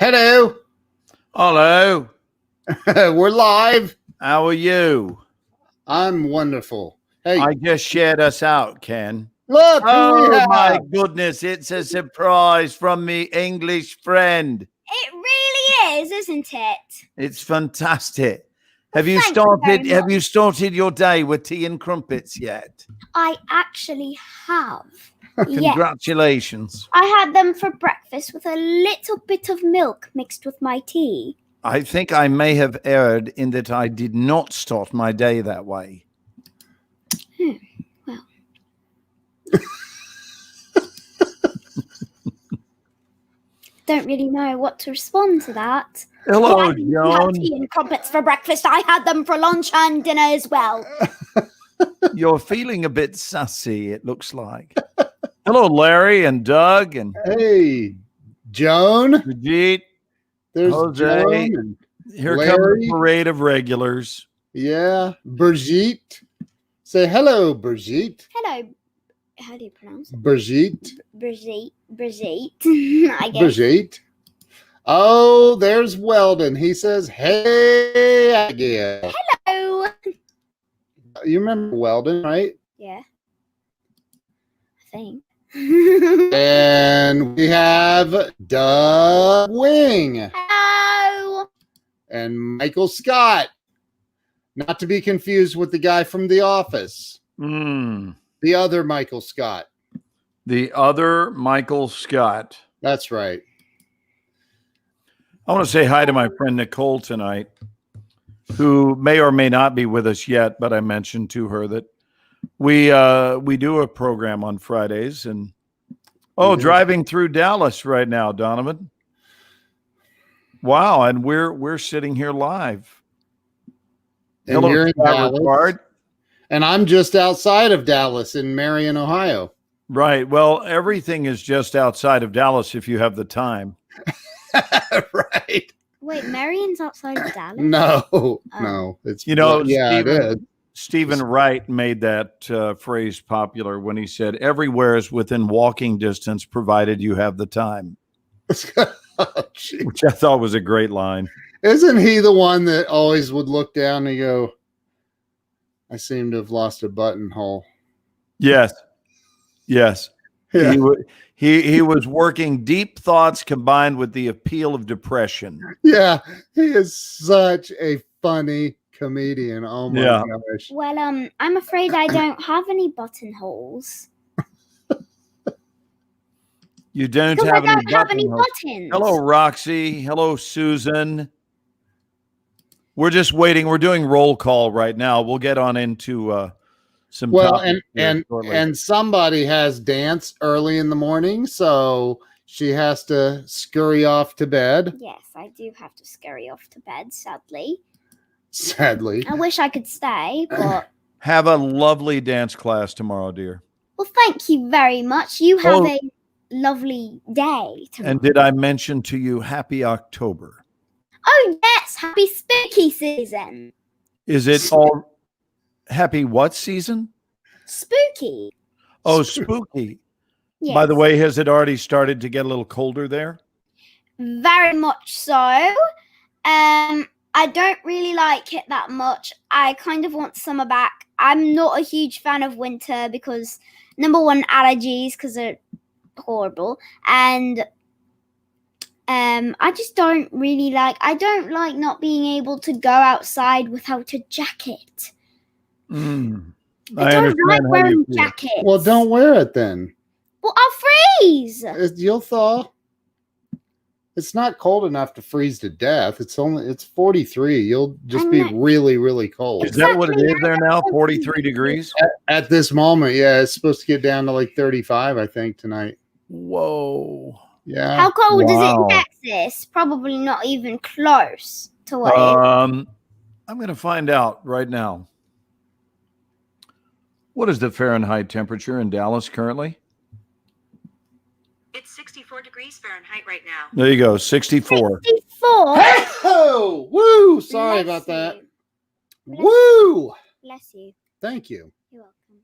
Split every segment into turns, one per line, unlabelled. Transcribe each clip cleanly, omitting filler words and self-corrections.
Hello.
Hello.
We're live.
How are you?
I'm wonderful. Hey,
I just shared us out, Ken.
look who we
Oh,
have.
my goodness. It's a surprise from me English friend.
It really is, isn't it?
It's fantastic.
Well,
Have you
thank you very
started? Have
much.
you started your day with tea and crumpets yet?
I actually have. Yes.
Congratulations.
I had them for breakfast with a little bit of milk mixed with my tea.
I think I may have erred in that I did not start my day that way.
Well. Don't really know what to respond to that.
Hello,
I didn't have
John.
tea and crumpets for breakfast. I had them for lunch and dinner as well.
You're feeling a bit sassy, it looks like. Hello, Larry and Doug and
Hey, Joan.
Brigitte.
There's
Jose.
Joan. And
Here comes
Larry.
the parade of regulars.
yeah, Brigitte. Say hello, Brigitte.
Hello. How do you pronounce it?
Brigitte.
Brigitte. I guess.
Brigitte. Oh, there's Weldon. He says, hey, again.
Hello.
You remember Weldon, right?
Yeah. I think.
And we have Doug Wing
Hello.
and Michael Scott. Not to be confused with the guy from The Office. The other Michael Scott.
The other Michael Scott.
That's right.
I want to say hi to my friend Nicole tonight, who may or may not be with us yet, but I mentioned to her that we do a program on Fridays, and driving through Dallas right now, Donovan. Wow, and we're sitting here live.
And
Hello,
you're in
Scott
Dallas.
Ricard.
And I'm just outside of Dallas in Marion, Ohio.
Right. Well, everything is just outside of Dallas if you have the time.
Right.
Wait, Marion's outside of Dallas?
No. It's
Yeah,
it is.
Stephen Wright made that phrase popular when he said, everywhere is within walking distance, provided you have the time,
Oh, gee.
which I thought was a great line.
Isn't he the one that always would look down and go, I seem to have lost a buttonhole?
Yes. Yes.
Yeah.
He was working deep thoughts combined with the appeal of depression.
Yeah. He is such a funny comedian. Oh my gosh.
Well, I'm afraid I don't have any buttonholes.
You don't
Because I
have
don't have any
buttonholes.
buttons.
Hello, Roxy. Hello, Susan. We're just waiting. We're doing roll call right now. We'll get on into some.
Well,
topics here shortly.
and somebody has dance early in the morning, so she has to scurry off to bed.
Yes, I do have to scurry off to bed, sadly.
Sadly.
I wish I could stay, but...
Have a lovely dance class tomorrow, dear.
Well, thank you very much. You have a lovely day tomorrow.
And did I mention to you Happy October?
Oh, yes. Happy spooky season.
Is it all happy what season?
Spooky.
Oh, spooky.
Yes.
By the way, has it already started to get a little colder there?
Very much so. I don't really like it that much. I kind of want summer back. I'm not a huge fan of winter because, number one, allergies because they're horrible. And I just don't really like, I don't like not being able to go outside without a jacket.
I
I don't
understand
like
how
wearing
you feel.
jackets.
Well, don't wear it then.
Well, I'll freeze.
You'll thaw. It's not cold enough to freeze to death. It's 43. You'll just be really, really cold.
Is that what it is there now? 43 degrees?
At this moment, yeah, it's supposed to get down to like 35, I think, tonight.
Whoa.
Yeah.
How cold is it
Wow.
in Texas? Probably not even close to what it is.
I'm going to find out right now. What is the Fahrenheit temperature in Dallas currently?
It's 64 degrees Fahrenheit right now.
There you go, 64.
64.
Oh, woo! Sorry
Bless
about that.
you.
Woo!
Bless you.
Thank you.
You're welcome.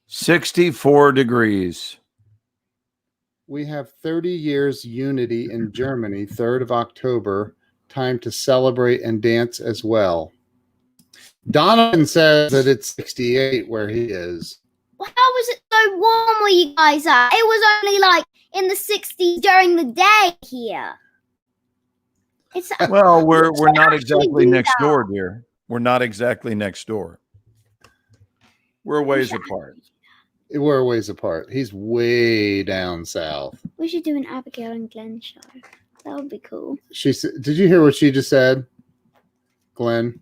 64 degrees.
We have 30 years unity in Germany, 3rd of October. Time to celebrate and dance as well. Donovan says that it's 68 where he is.
Well, how was it so warm where you guys are? It was only like in the 60s during the day here. It's
Well, we're not
actually
exactly
do
next
that.
door, dear. We're not exactly next door. We're a ways apart.
We're a ways apart. He's way down south.
We should do an Abigail and Glenn show. That would be cool.
She said, "Did you hear what she just said, Glenn?"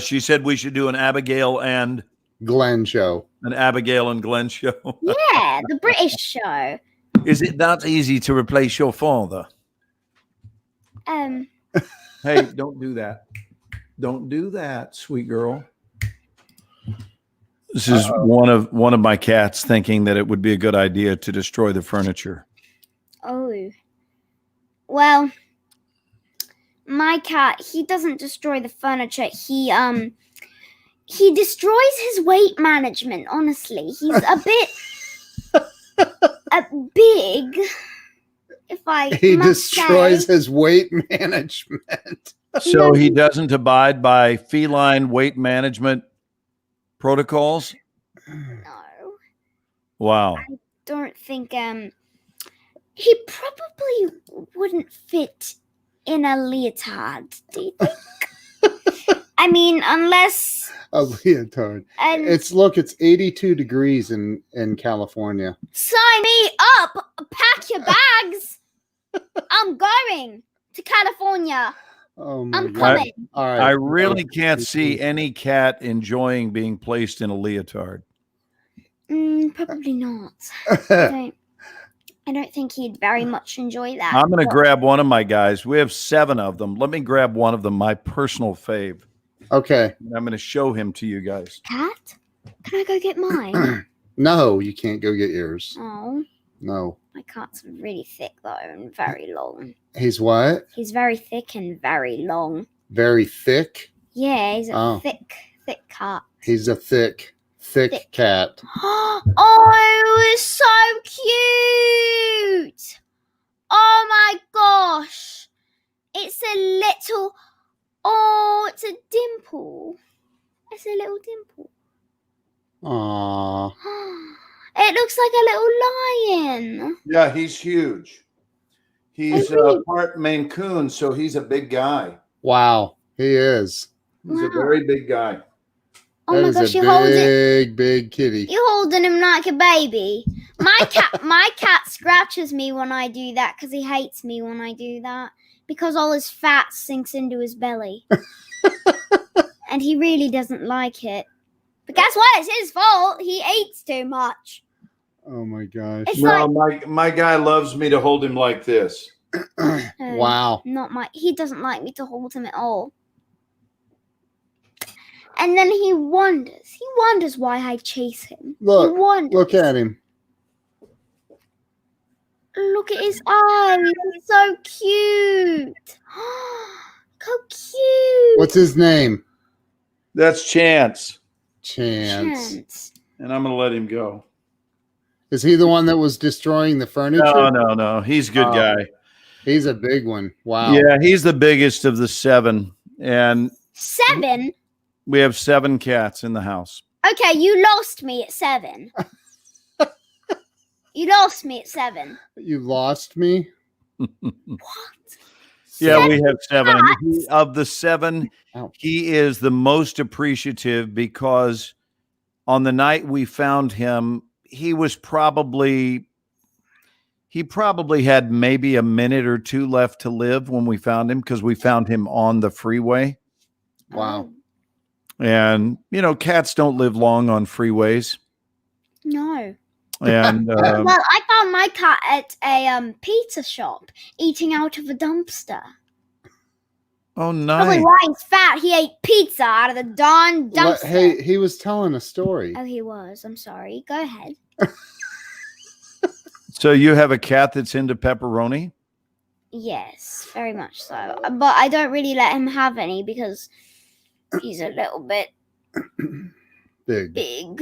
She said we should do an Abigail and
Glenn show.
An Abigail and Glenn show.
Yeah, the British show.
Is it that easy to replace your father? Hey, don't do that. Don't do that, sweet girl. This is one of my cats thinking that it would be a good idea to destroy the furniture.
Oh. Well, my cat, he doesn't destroy the furniture. He destroys his weight management, honestly. He's a bit big.
He destroys his weight management.
So he doesn't abide by feline weight management protocols?
No.
Wow.
I don't think he probably wouldn't fit in a leotard, do you think? I mean, unless
A leotard. It's 82 degrees in California.
sign me up, pack your bags. I'm going to California.
Oh my
I'm
God.
coming.
All right.
I really can't see any cat enjoying being placed in a leotard.
Probably not. I don't think he'd very much enjoy that.
I'm going to grab one of my guys. We have 7 of them. Let me grab one of them, my personal fave.
Okay.
And I'm going to show him to you guys.
Cat? Can I go get mine?
No, you can't go get yours.
Oh,
No.
my cat's really thick though and very long.
He's what?
He's very thick and very long.
Very thick?
Yeah, he's a
Oh.
thick cat.
He's a thick cat.
Oh, it's so cute. Oh my gosh. It's a little, it's a dimple. It's a little dimple.
Aww.
It looks like a little lion.
Yeah, he's huge. He's part Maine Coon, so he's a big guy.
Wow. He is.
He's a very big guy.
Oh
That
my
is
gosh,
a
you hold it.
big kitty.
You're holding him like a baby. My cat scratches me when I do that because he hates me when I do that because all his fat sinks into his belly. And he really doesn't like it. But guess what? It's his fault. He eats too much.
Oh my gosh.
It's
No,
like
my guy loves me to hold him like this.
Wow.
he doesn't like me to hold him at all. And then he wonders why I chase him.
Look,
he wonders.
look at him.
Look at his eyes. He's so cute. How cute.
What's his name?
That's Chance.
Chance.
And I'm going to let him go.
Is he the one that was destroying the furniture?
No. He's a good guy.
He's a big one. Wow.
Yeah, he's the biggest of the 7. And
7?
we have 7 cats in the house.
Okay, you lost me at 7. You lost me at 7.
You lost me?
What?
Yeah, we have 7. And
cats?
of the 7,
Ouch.
he is the most appreciative because on the night we found him, he probably had maybe a minute or 2 left to live when we found him because we found him on the freeway.
Wow.
And, cats don't live long on freeways.
No.
And
Well, I found my cat at a pizza shop eating out of a dumpster.
oh,
Probably
nice.
why he's fat. He ate pizza out of the darn dumpster.
Hey, he was telling a story.
Oh, he was. I'm sorry. Go ahead.
So you have a cat that's into pepperoni?
Yes, very much so. But I don't really let him have any because he's a little bit
Big.
big.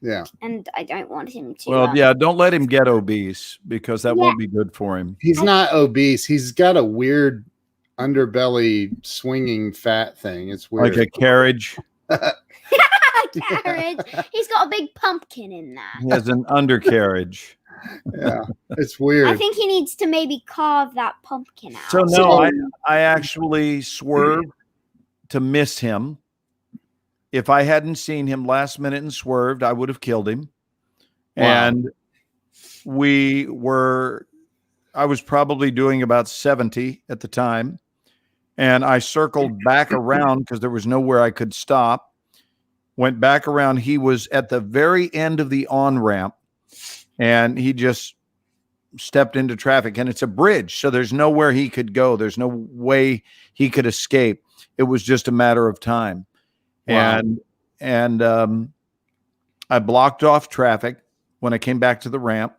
Yeah.
and I don't want him to.
Well, yeah, don't let him get obese because that
Yeah.
won't be good for him.
He's not obese. He's got a weird underbelly swinging fat thing. It's weird.
Like a carriage.
Carriage. He's got a big pumpkin in that.
He has an undercarriage.
Yeah, it's weird.
I think he needs to maybe carve that pumpkin out.
So no,
So-
I actually swerved to miss him. If I hadn't seen him last minute and swerved, I would have killed him.
Wow.
And I was probably doing about 70 at the time. And I circled back around because there was nowhere I could stop. Went back around. He was at the very end of the on-ramp. And he just stepped into traffic, and it's a bridge. So there's nowhere he could go. There's no way he could escape. It was just a matter of time.
Wow.
And I blocked off traffic when I came back to the ramp,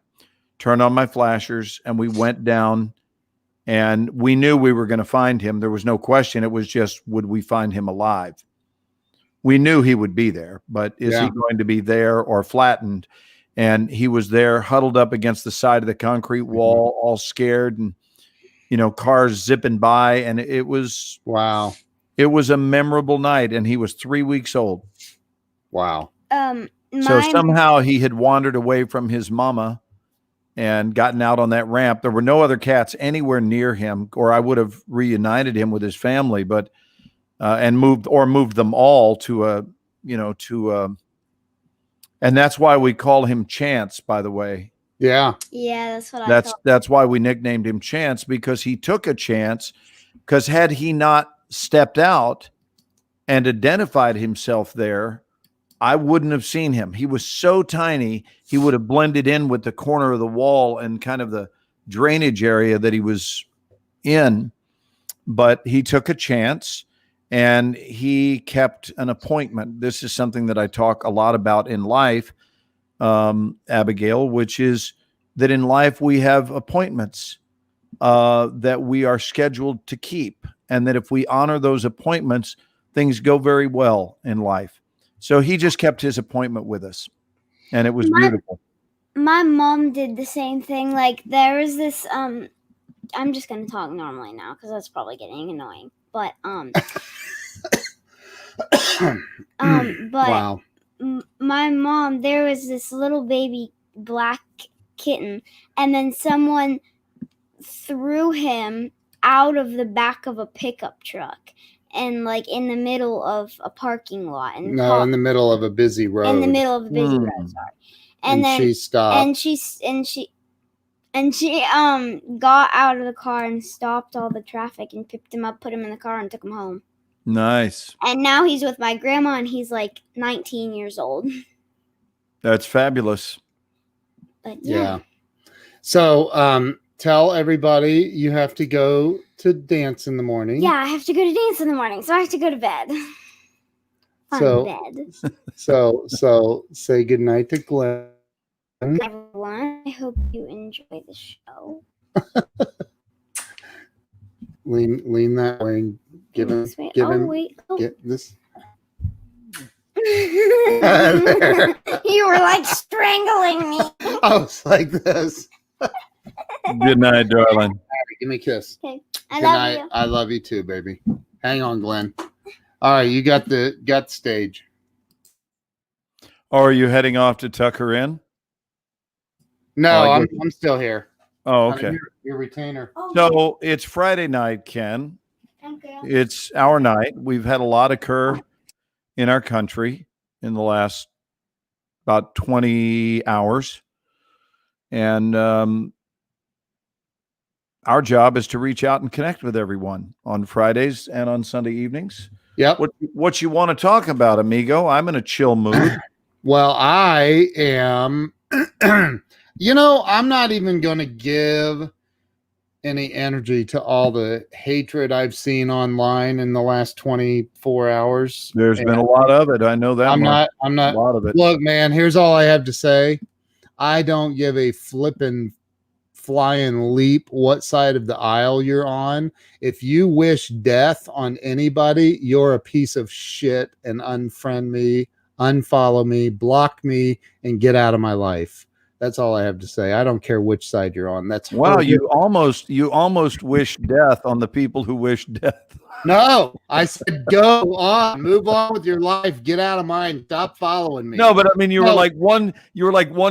turned on my flashers, and we went down, and we knew we were going to find him. There was no question. It was just, would we find him alive? We knew he would be there, but is he going to be there or flattened? And he was there huddled up against the side of the concrete wall, all scared, and, cars zipping by. And it was a memorable night. And he was 3 weeks old.
Wow.
So somehow he had wandered away from his mama and gotten out on that ramp. There were no other cats anywhere near him, or I would have reunited him with his family, but, and moved them all to and that's why we call him Chance, by the way.
Yeah.
Yeah, that's what I thought.
That's why we nicknamed him Chance, because he took a chance. Because had he not stepped out and identified himself there, I wouldn't have seen him. He was so tiny, he would have blended in with the corner of the wall and kind of the drainage area that he was in. But he took a chance. And he kept an appointment. This is something that I talk a lot about in life, Abigail, which is that in life we have appointments that we are scheduled to keep. And that if we honor those appointments, things go very well in life. So he just kept his appointment with us. And it was beautiful.
My mom did the same thing. Like there was this, I'm just going to talk normally now because that's probably getting annoying. But
Wow.
My mom, there was this little baby black kitten, and then someone threw him out of the back of a pickup truck, and like in the middle of a parking lot, and
in the middle of a busy road.
in the middle of a busy road, sorry. And then
she stopped.
and she got out of the car and stopped all the traffic and picked him up, put him in the car, and took him home.
Nice.
And now he's with my grandma, and he's like 19 years old.
That's fabulous.
But
Yeah. So tell everybody you have to go to dance in the morning.
Yeah, I have to go to dance in the morning, so I have to go to bed. Bed.
So say goodnight to Glenn.
Everyone, I hope you enjoy the show.
Lean that way and give him get this.
You were like strangling me.
I was like this.
Good night, darling.
Give me a kiss.
Okay,
Good night. I love you too, baby. Hang on, Glenn. All right, you got the stage.
Or are you heading off to tuck her in?
No, I'm still here.
Oh, okay.
Your retainer.
So it's Friday night, Ken. It's our night. We've had a lot occur in our country in the last about 20 hours. And our job is to reach out and connect with everyone on Fridays and on Sunday evenings.
Yep.
What you want to talk about, amigo? I'm in a chill mood.
Well, I am, I'm not even going to give any energy to all the hatred I've seen online in the last 24 hours.
There's been a lot of it. I know that.
I'm not,
a lot of it.
Look, man, here's all I have to say. I don't give a flippin' flying leap what side of the aisle you're on. If you wish death on anybody, you're a piece of shit and unfriend me unfollow me, block me, and get out of my life. That's all I have to say. I don't care which side you're on. That's
Wow,
horrible.
you almost wish death on the people who wish death.
No, I said go on, move on with your life, get out of mine, stop following me.
No, but I mean, you were
No.
like one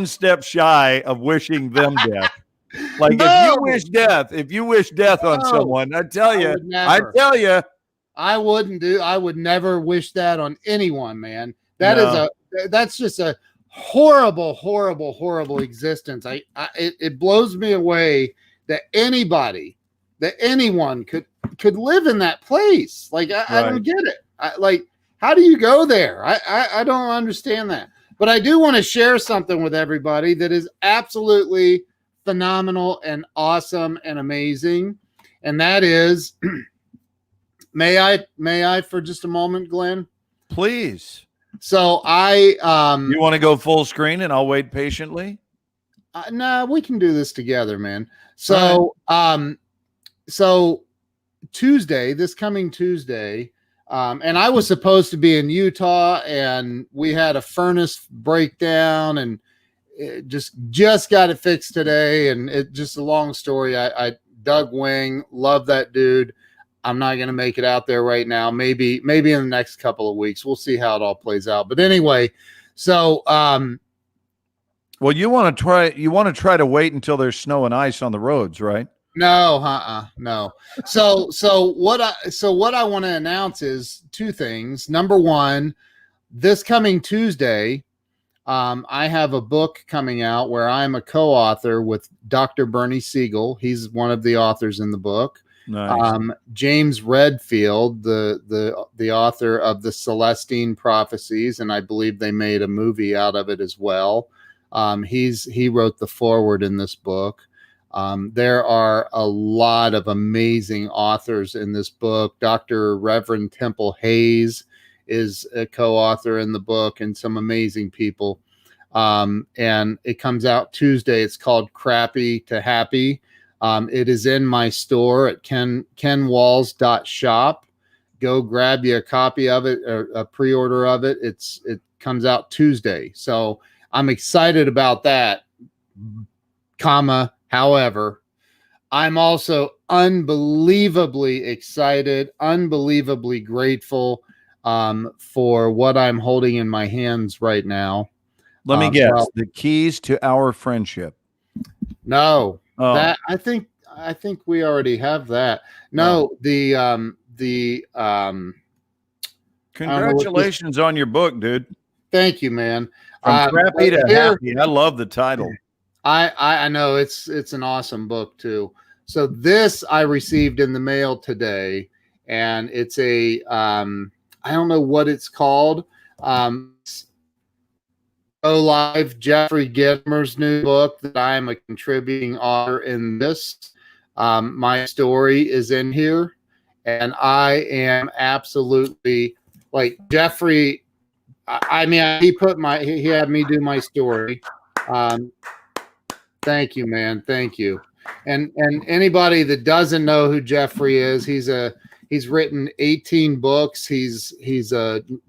step shy of wishing them death. Like
No.
if you wish death on
No.
someone, I tell you,
I would never wish that on anyone, man. That's just a horrible, horrible, horrible existence. It blows me away that anyone could live in that place. Like, I don't get it. Like, how do you go there? I don't understand that. But I do want to share something with everybody that is absolutely phenomenal and awesome and amazing. And that is, may I for just a moment, Glenn?
Please.
So
you want to go full screen and I'll wait patiently?
No, we can do this together, man. So, so Tuesday, this coming Tuesday, and I was supposed to be in Utah, and we had a furnace breakdown, and it just got it fixed today. And it just a long story. I Doug Wing, love that dude. I'm not going to make it out there right now. Maybe in the next couple of weeks. We'll see how it all plays out. But anyway, so
well, you want to try to wait until there's snow and ice on the roads, right?
No, no. So what I want to announce is two things. Number one, this coming Tuesday, I have a book coming out where I'm a co-author with Dr. Bernie Siegel. He's one of the authors in the book.
Nice.
James Redfield, the author of the Celestine Prophecies, and I believe they made a movie out of it as well. He wrote the foreword in this book. There are a lot of amazing authors in this book. Dr. Reverend Temple Hayes is a co-author in the book, and some amazing people. And it comes out Tuesday. It's called Crappy to Happy. It is in my store at kenwalls.shop. Go grab you a copy of it, or a pre-order of it. It comes out Tuesday. So I'm excited about that, however, I'm also unbelievably excited, unbelievably grateful for what I'm holding in my hands right now.
Let me guess, the keys to our friendship.
No. That I think we already have that. No,
congratulations on your book, dude.
Thank you, man.
From Crappy to Happy. I love the title.
I know it's an awesome book too. So this I received in the mail today, and it's a I don't know what it's called. Go Live, Jeffrey Gitmer's new book that I am a contributing author in this. My story is in here, and I am absolutely like Jeffrey. I mean, he had me do my story. Thank you, man. Thank you. And anybody that doesn't know who Jeffrey is, he's written 18 books. He's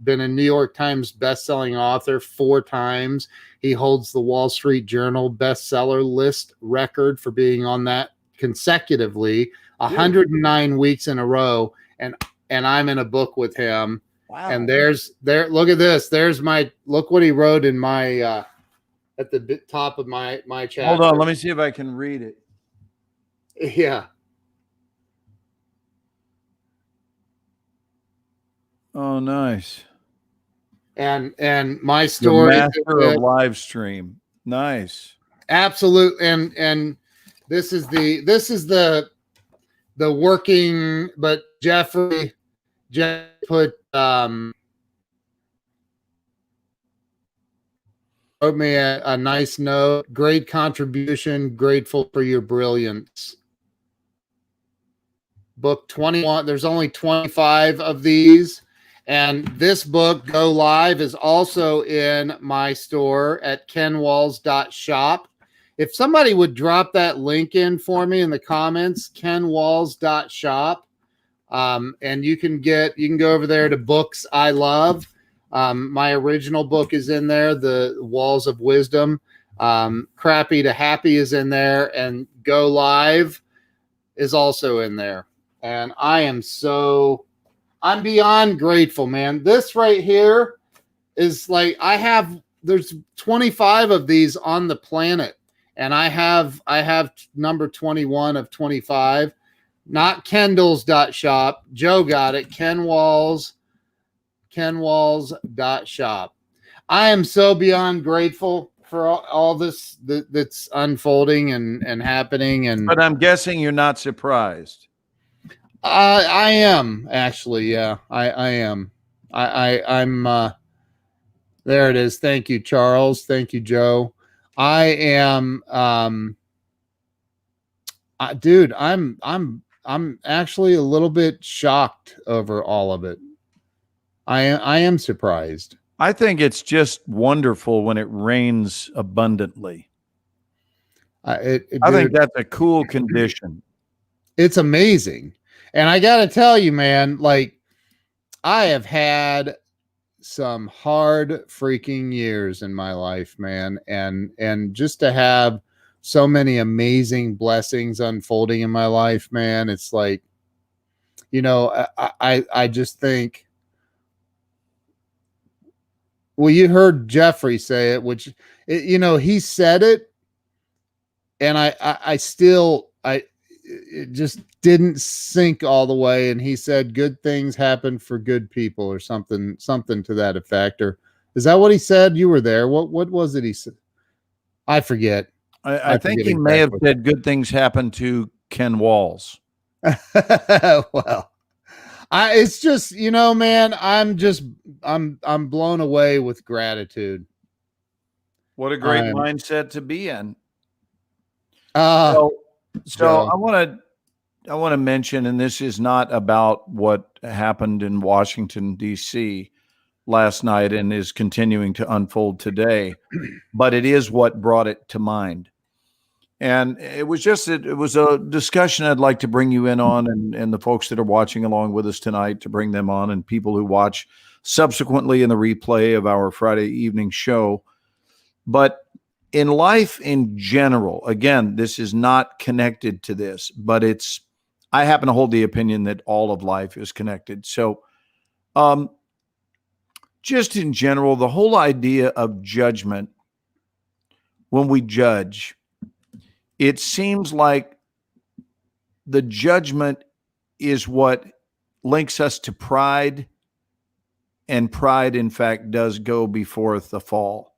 been a New York Times bestselling author 4 times. He holds the Wall Street Journal bestseller list record for being on that consecutively 109 weeks in a row. And I'm in a book with him. Wow. And look at this. Look what he wrote in my at the top of my chapter.
Hold on, let me see if I can read it.
Yeah.
Oh, nice.
And my story,
the master of live stream. Nice.
Absolute. And this is the working, but Jeff put wrote me a nice note. Great contribution. Grateful for your brilliance. Book 21. There's only 25 of these. And this book, Go Live, is also in my store at kenwalls.shop. If somebody would drop that link in for me in the comments, kenwalls.shop. And you can go over there to Books I Love. My original book is in there, The Walls of Wisdom. Crappy to Happy is in there, and Go Live is also in there. And I'm beyond grateful, man. This right here is like, there's 25 of these on the planet, and I have number 21 of 25. Not Kendall's.shop. Joe got it. Kenwalls.shop. I am so beyond grateful for all this that's unfolding and happening.
But I'm guessing you're not surprised.
I am actually. Yeah, I am. I'm there it is. Thank you, Charles. Thank you, Joe. I am dude, I'm actually a little bit shocked over all of it. I am surprised.
I think it's just wonderful when it rains abundantly. I think that's a cool condition.
It's amazing. And I got to tell you, man, like, I have had some hard freaking years in my life, man. And just to have so many amazing blessings unfolding in my life, man, it's like, I just think, well, you heard Jeffrey say it, which, he said it, and it just didn't sink all the way. And he said, good things happen for good people, or something to that effect. Or is that what he said? You were there. What was it he said? I forget.
I think he may have said good things happen to Ken Walls.
Well, it's just, man, I'm blown away with gratitude.
What a great mindset to be in.
So
I want to mention, and this is not about what happened in Washington, D.C. last night and is continuing to unfold today, but it is what brought it to mind. And it was a discussion I'd like to bring you in on, and the folks that are watching along with us tonight, to bring them on, and people who watch subsequently in the replay of our Friday evening show. But in life in general, again, this is not connected to this, but I happen to hold the opinion that all of life is connected. So just in general, the whole idea of judgment, when we judge, it seems like the judgment is what links us to pride, and pride, in fact, does go before the fall.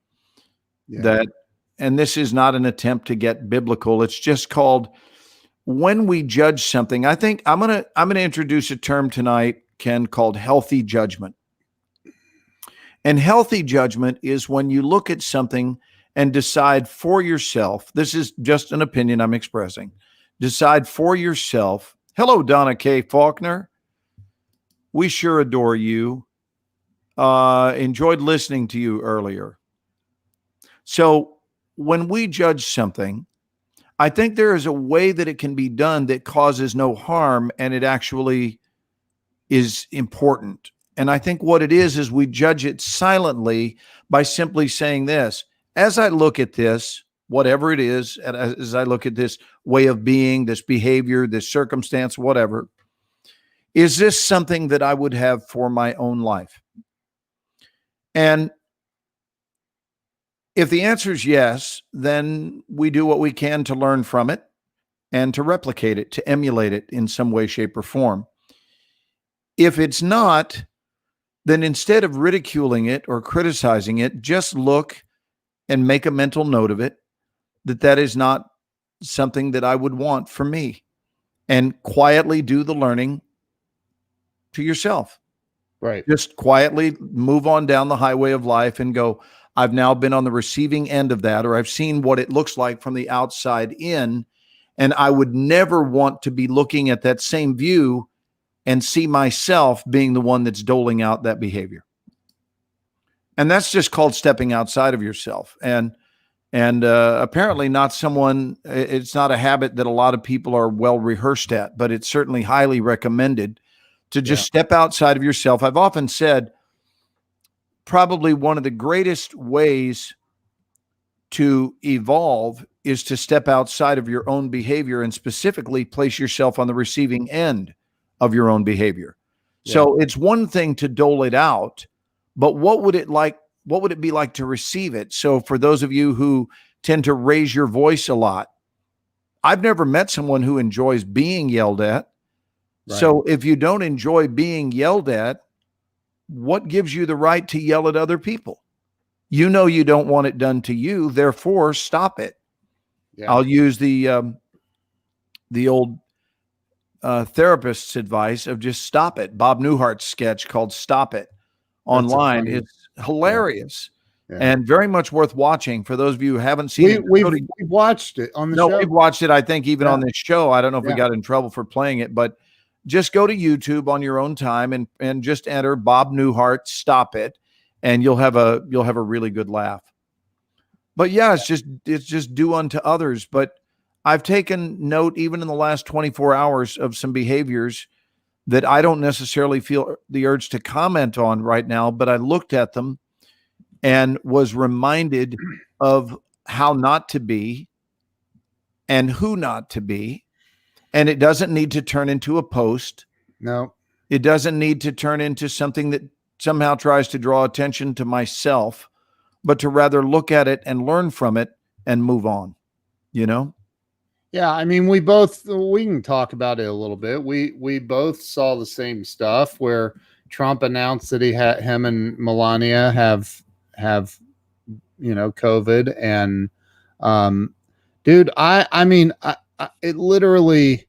Yeah. And this is not an attempt to get biblical. It's just called, when we judge something, I think I'm going to introduce a term tonight, Ken, called healthy judgment. And healthy judgment is when you look at something and decide for yourself. This is just an opinion I'm expressing. Decide for yourself. Hello, Donna K. Faulkner. We sure adore you. Enjoyed listening to you earlier. So when we judge something, I think there is a way that it can be done that causes no harm, and it actually is important. And I think what it is we judge it silently by simply saying this: as I look at this, whatever it is, as I look at this way of being, this behavior, this circumstance, whatever, is this something that I would have for my own life? And if the answer is yes, then we do what we can to learn from it and to replicate it, to emulate it in some way, shape, or form. If it's not, then instead of ridiculing it or criticizing it, just look and make a mental note of it, that is not something that I would want for me, and quietly do the learning to yourself.
Right.
Just quietly move on down the highway of life and go, I've now been on the receiving end of that, or I've seen what it looks like from the outside in, and I would never want to be looking at that same view and see myself being the one that's doling out that behavior. And that's just called stepping outside of yourself. And apparently it's not a habit that a lot of people are well rehearsed at, but it's certainly highly recommended to just step outside of yourself. I've often said, probably one of the greatest ways to evolve is to step outside of your own behavior and specifically place yourself on the receiving end of your own behavior.
Yeah.
So it's one thing to dole it out, but what would it be like to receive it? So for those of you who tend to raise your voice a lot, I've never met someone who enjoys being yelled at.
Right.
So if you don't enjoy being yelled at, what gives you the right to yell at other people? You know you don't want it done to you, therefore stop it.
Yeah.
I'll use the old therapist's advice of just stop it. Bob Newhart's sketch called "Stop It" online is hilarious and very much worth watching. For those of you who haven't seen it,
we've watched it on the show.
We've watched it. I think even on this show. I don't know if we got in trouble for playing it, but just go to YouTube on your own time and just enter Bob Newhart "Stop It," and you'll have a really good laugh. But yeah, it's just do unto others. But I've taken note even in the last 24 hours of some behaviors that I don't necessarily feel the urge to comment on right now, but I looked at them and was reminded of how not to be and who not to be. And it doesn't need to turn into a post.
No.
It doesn't need to turn into something that somehow tries to draw attention to myself, but to rather look at it and learn from it and move on, you know?
Yeah, I mean, we can talk about it a little bit. We both saw the same stuff where Trump announced that him and Melania have COVID, and dude, I mean, it literally,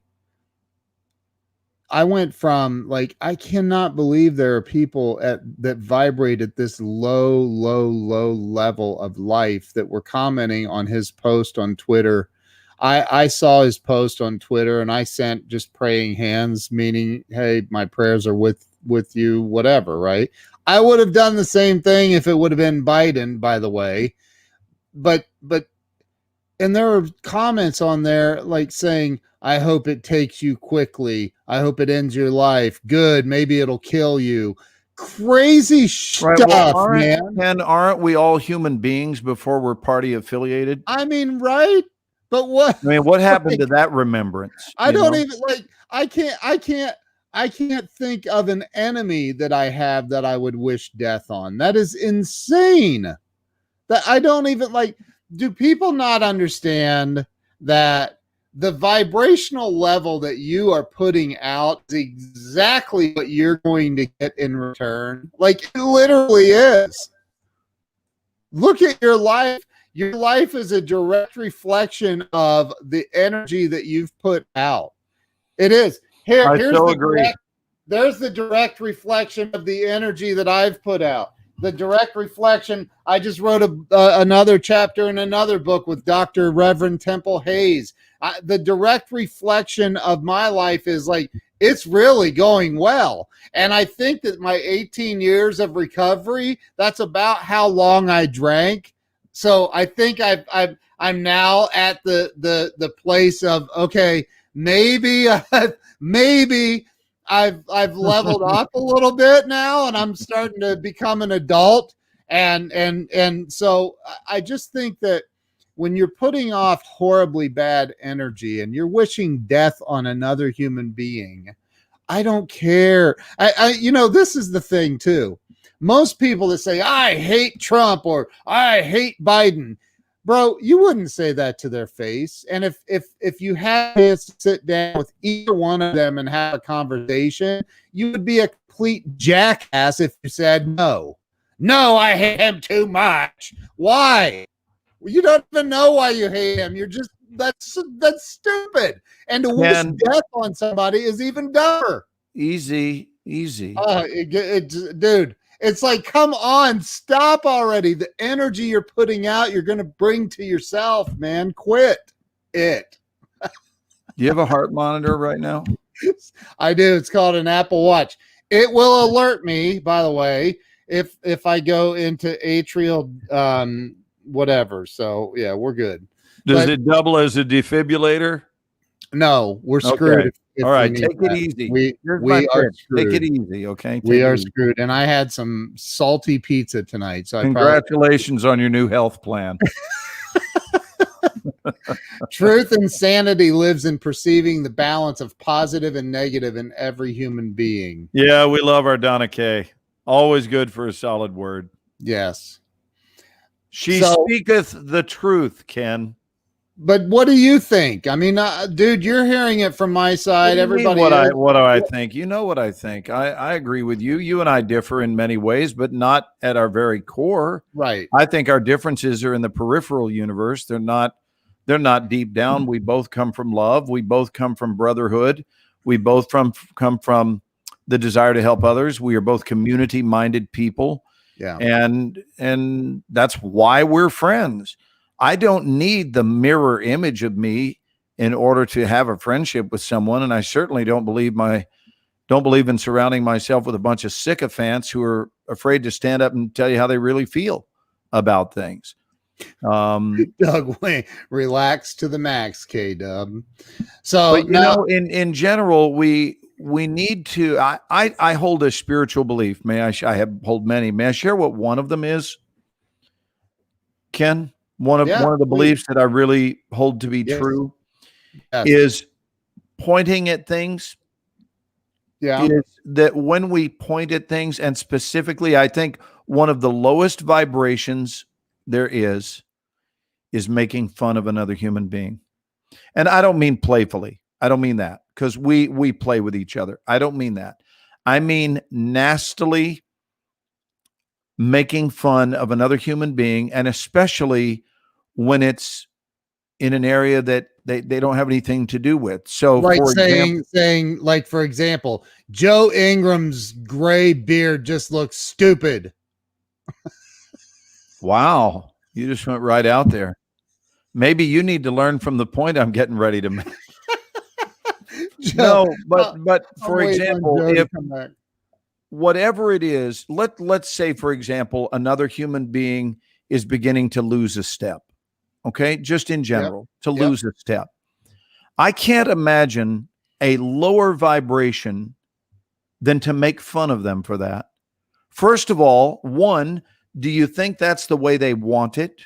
I went from like, I cannot believe there are people that vibrate at this low level of life that were commenting on his post on Twitter. I saw his post on Twitter and I sent just praying hands, meaning, hey, my prayers are with you, whatever, right? I would have done the same thing if it would have been Biden, by the way. But and there were comments on there like saying, I hope it takes you quickly. I hope it ends your life. Good. Maybe it'll kill you. Crazy stuff, man.
And aren't we all human beings before we're party affiliated?
I mean, right? But what?
I mean, what happened to that remembrance?
I don't even like. I can't think of an enemy that I have that I would wish death on. That is insane. That I don't even like. Do people not understand that the vibrational level that you are putting out is exactly what you're going to get in return? Like, it literally is. Look at your life. Your life is a direct reflection of the energy that you've put out. It is. Here's there's the direct reflection of the energy that I've put out. The direct reflection. I just wrote another chapter in another book with Dr. Reverend Temple Hayes. The direct reflection of my life is like, it's really going well. And I think that my 18 years of recovery, that's about how long I drank. So I think I'm now at the place of, okay, maybe I've leveled up a little bit now, and I'm starting to become an adult. And so I just think that when you're putting off horribly bad energy and you're wishing death on another human being, I don't care. This is the thing too. Most people that say, I hate Trump or I hate Biden, bro, you wouldn't say that to their face. And if you had to sit down with either one of them and have a conversation, you would be a complete jackass if you said, no, I hate him too much. Why? Well, you don't even know why you hate him. You're just, that's stupid. And to wish death on somebody is even dumber.
Easy.
Dude. It's like, come on, stop already. The energy you're putting out, you're going to bring to yourself, man. Quit it.
Do you have a heart monitor right now?
I do. It's called an Apple Watch. It will alert me, by the way, if I go into atrial whatever. So, yeah, we're good.
Does it double as a defibrillator?
No, we're screwed.
Okay.
If
All right.
we need
Take it
that.
easy.
We
Here's my
we are
pitch. Take
screwed.
it easy. Okay.
We
Take it
are
easy.
screwed. And I had some salty pizza tonight, so I probably
Congratulations on your new health plan.
truth and sanity lives in perceiving the balance of positive and negative in every human being.
Yeah, we love our Donna Kay. Always good for a solid word.
Yes.
She
So-
speaketh the truth, Ken.
But what do you think? I mean, dude, you're hearing it from my side. Everybody,
what
else-
do I think? You know what I think. I agree with you. You and I differ in many ways, but not at our very core.
right?
I think our differences are in the peripheral universe. They're not deep down. We both come from love. We both come from brotherhood. We both come from the desire to help others. We are both community-minded people.
Yeah.
And that's why we're friends. I don't need the mirror image of me in order to have a friendship with someone. And I certainly don't believe in surrounding myself with a bunch of sycophants who are afraid to stand up and tell you how they really feel about things.
Doug, wait, relax to the max, K-Dub. So
But
now,
in general, we need to. I hold a spiritual belief. I hold many. May I share what one of them is, Ken? One of the beliefs that I really hold to be true is pointing at things.
Yeah.
Is that when we point at things, and specifically, I think one of the lowest vibrations there is making fun of another human being. And I don't mean playfully. I don't mean that, because we play with each other. I don't mean that. I mean nastily making fun of another human being, and especially when it's in an area that they don't have anything to do with. So
like
for
saying, like, for example, Joe Ingram's gray beard just looks stupid.
wow, you just went right out there. Maybe you need to learn from the point I'm getting ready to make.
Joe,
but for example, if
come back.
whatever it is, let's say, for example, another human being is beginning to lose a step. Okay, just in general, to lose a step. I can't imagine a lower vibration than to make fun of them for that. First of all, one, do you think that's the way they want it?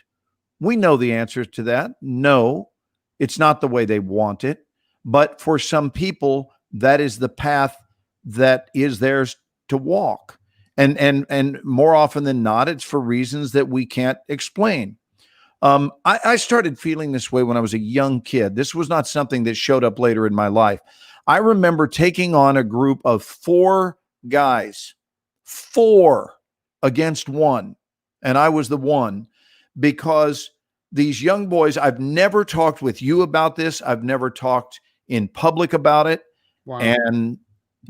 We know the answer to that. No, it's not the way they want it. But for some people, that is the path that is theirs to walk. And more often than not, it's for reasons that we can't explain. I started feeling this way when I was a young kid. This was not something that showed up later in my life. I remember taking on a group of 4 guys, 4 against 1. And I was the one, because these young boys, I've never talked with you about this. I've never talked in public about it.
Wow.
And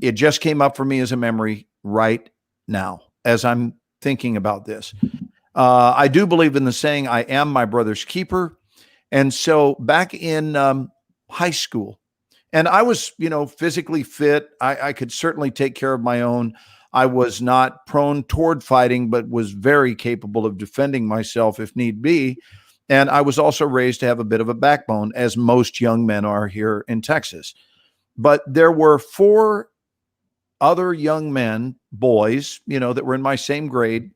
it just came up for me as a memory right now, as I'm thinking about this. I do believe in the saying, I am my brother's keeper. And so back in high school, and I was, physically fit. I could certainly take care of my own. I was not prone toward fighting, but was very capable of defending myself if need be. And I was also raised to have a bit of a backbone, as most young men are here in Texas. But there were 4 other young men, boys, that were in my same grade,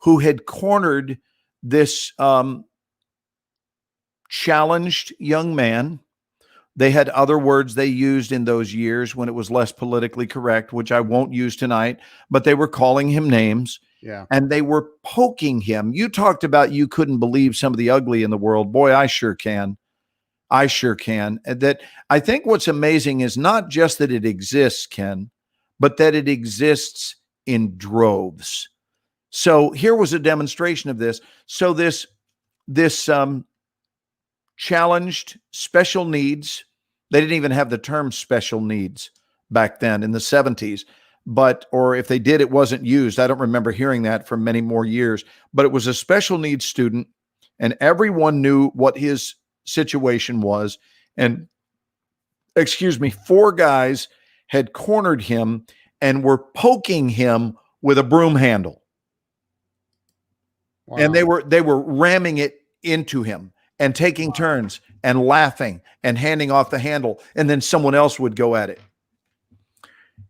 who had cornered this challenged young man. They had other words they used in those years when it was less politically correct, which I won't use tonight, but they were calling him names.
Yeah.
And they were poking him. You talked about you couldn't believe some of the ugly in the world. Boy, I sure can. I sure can. That I think what's amazing is not just that it exists, Ken, but that it exists in droves. So here was a demonstration of this. So this challenged special needs, they didn't even have the term special needs back then in the 70s, or if they did, it wasn't used. I don't remember hearing that for many more years, but it was a special needs student, and everyone knew what his situation was. And 4 guys had cornered him and were poking him with a broom handle.
Wow.
And they were ramming it into him. and taking turns and laughing and handing off the handle, and then someone else would go at it.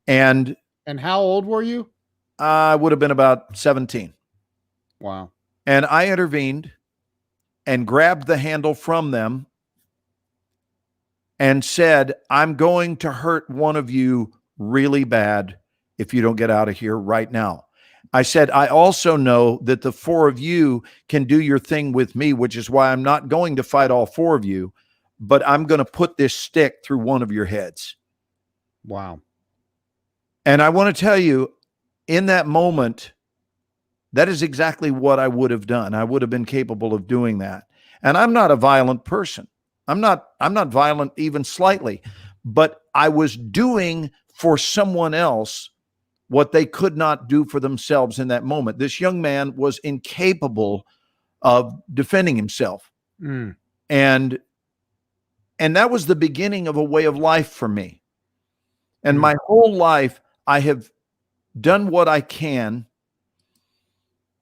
And
how old were you?
I would have been about 17.
Wow.
And I intervened and grabbed the handle from them and said, I'm going to hurt one of you really bad if you don't get out of here right now. I said, I also know that the four of you can do your thing with me, which is why I'm not going to fight all four of you, but I'm going to put this stick through one of your heads.
Wow.
And I want to tell you, in that moment, that is exactly what I would have done. I would have been capable of doing that. And I'm not a violent person. I'm not violent even slightly, but I was doing for someone else what they could not do for themselves in that moment. This young man was incapable of defending himself.
Mm.
And that was the beginning of a way of life for me. And my whole life, I have done what I can.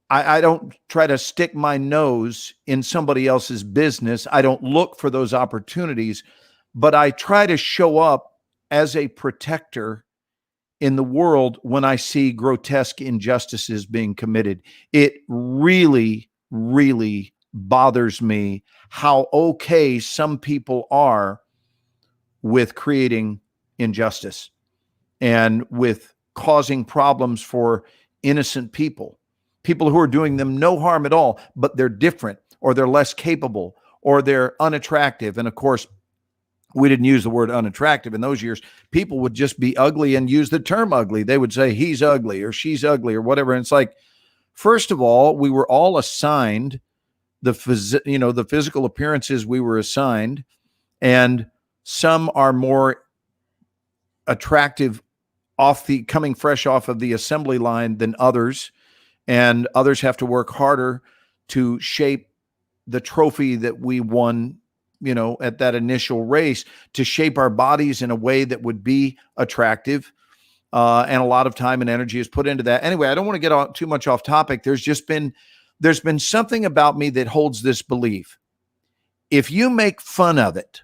I don't try to stick my nose in somebody else's business. I don't look for those opportunities, but I try to show up as a protector in the world when I see grotesque injustices being committed. It really, really bothers me how okay some people are with creating injustice and with causing problems for innocent people who are doing them no harm at all, but they're different, or they're less capable, or they're unattractive. And of course, we didn't use the word unattractive in those years. People would just be ugly and use the term ugly. They would say he's ugly or she's ugly or whatever. And it's like, first of all, we were all assigned the physical appearances we were assigned, and some are more attractive coming fresh off of the assembly line than others. And others have to work harder to shape the trophy that we won, at that initial race, to shape our bodies in a way that would be attractive. And a lot of time and energy is put into that. Anyway, I don't want to get too much off topic. There's been something about me that holds this belief. If you make fun of it,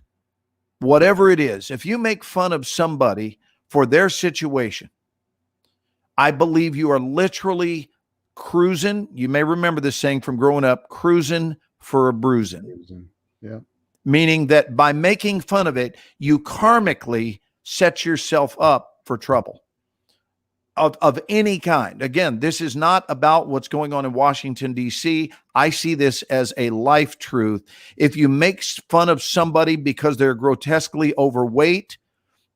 whatever it is, if you make fun of somebody for their situation, I believe you are literally cruising. You may remember this saying from growing up, cruising for a bruising.
Yeah.
Meaning that by making fun of it, you karmically set yourself up for trouble of any kind. Again, this is not about what's going on in Washington, D.C. I see this as a life truth. If you make fun of somebody because they're grotesquely overweight,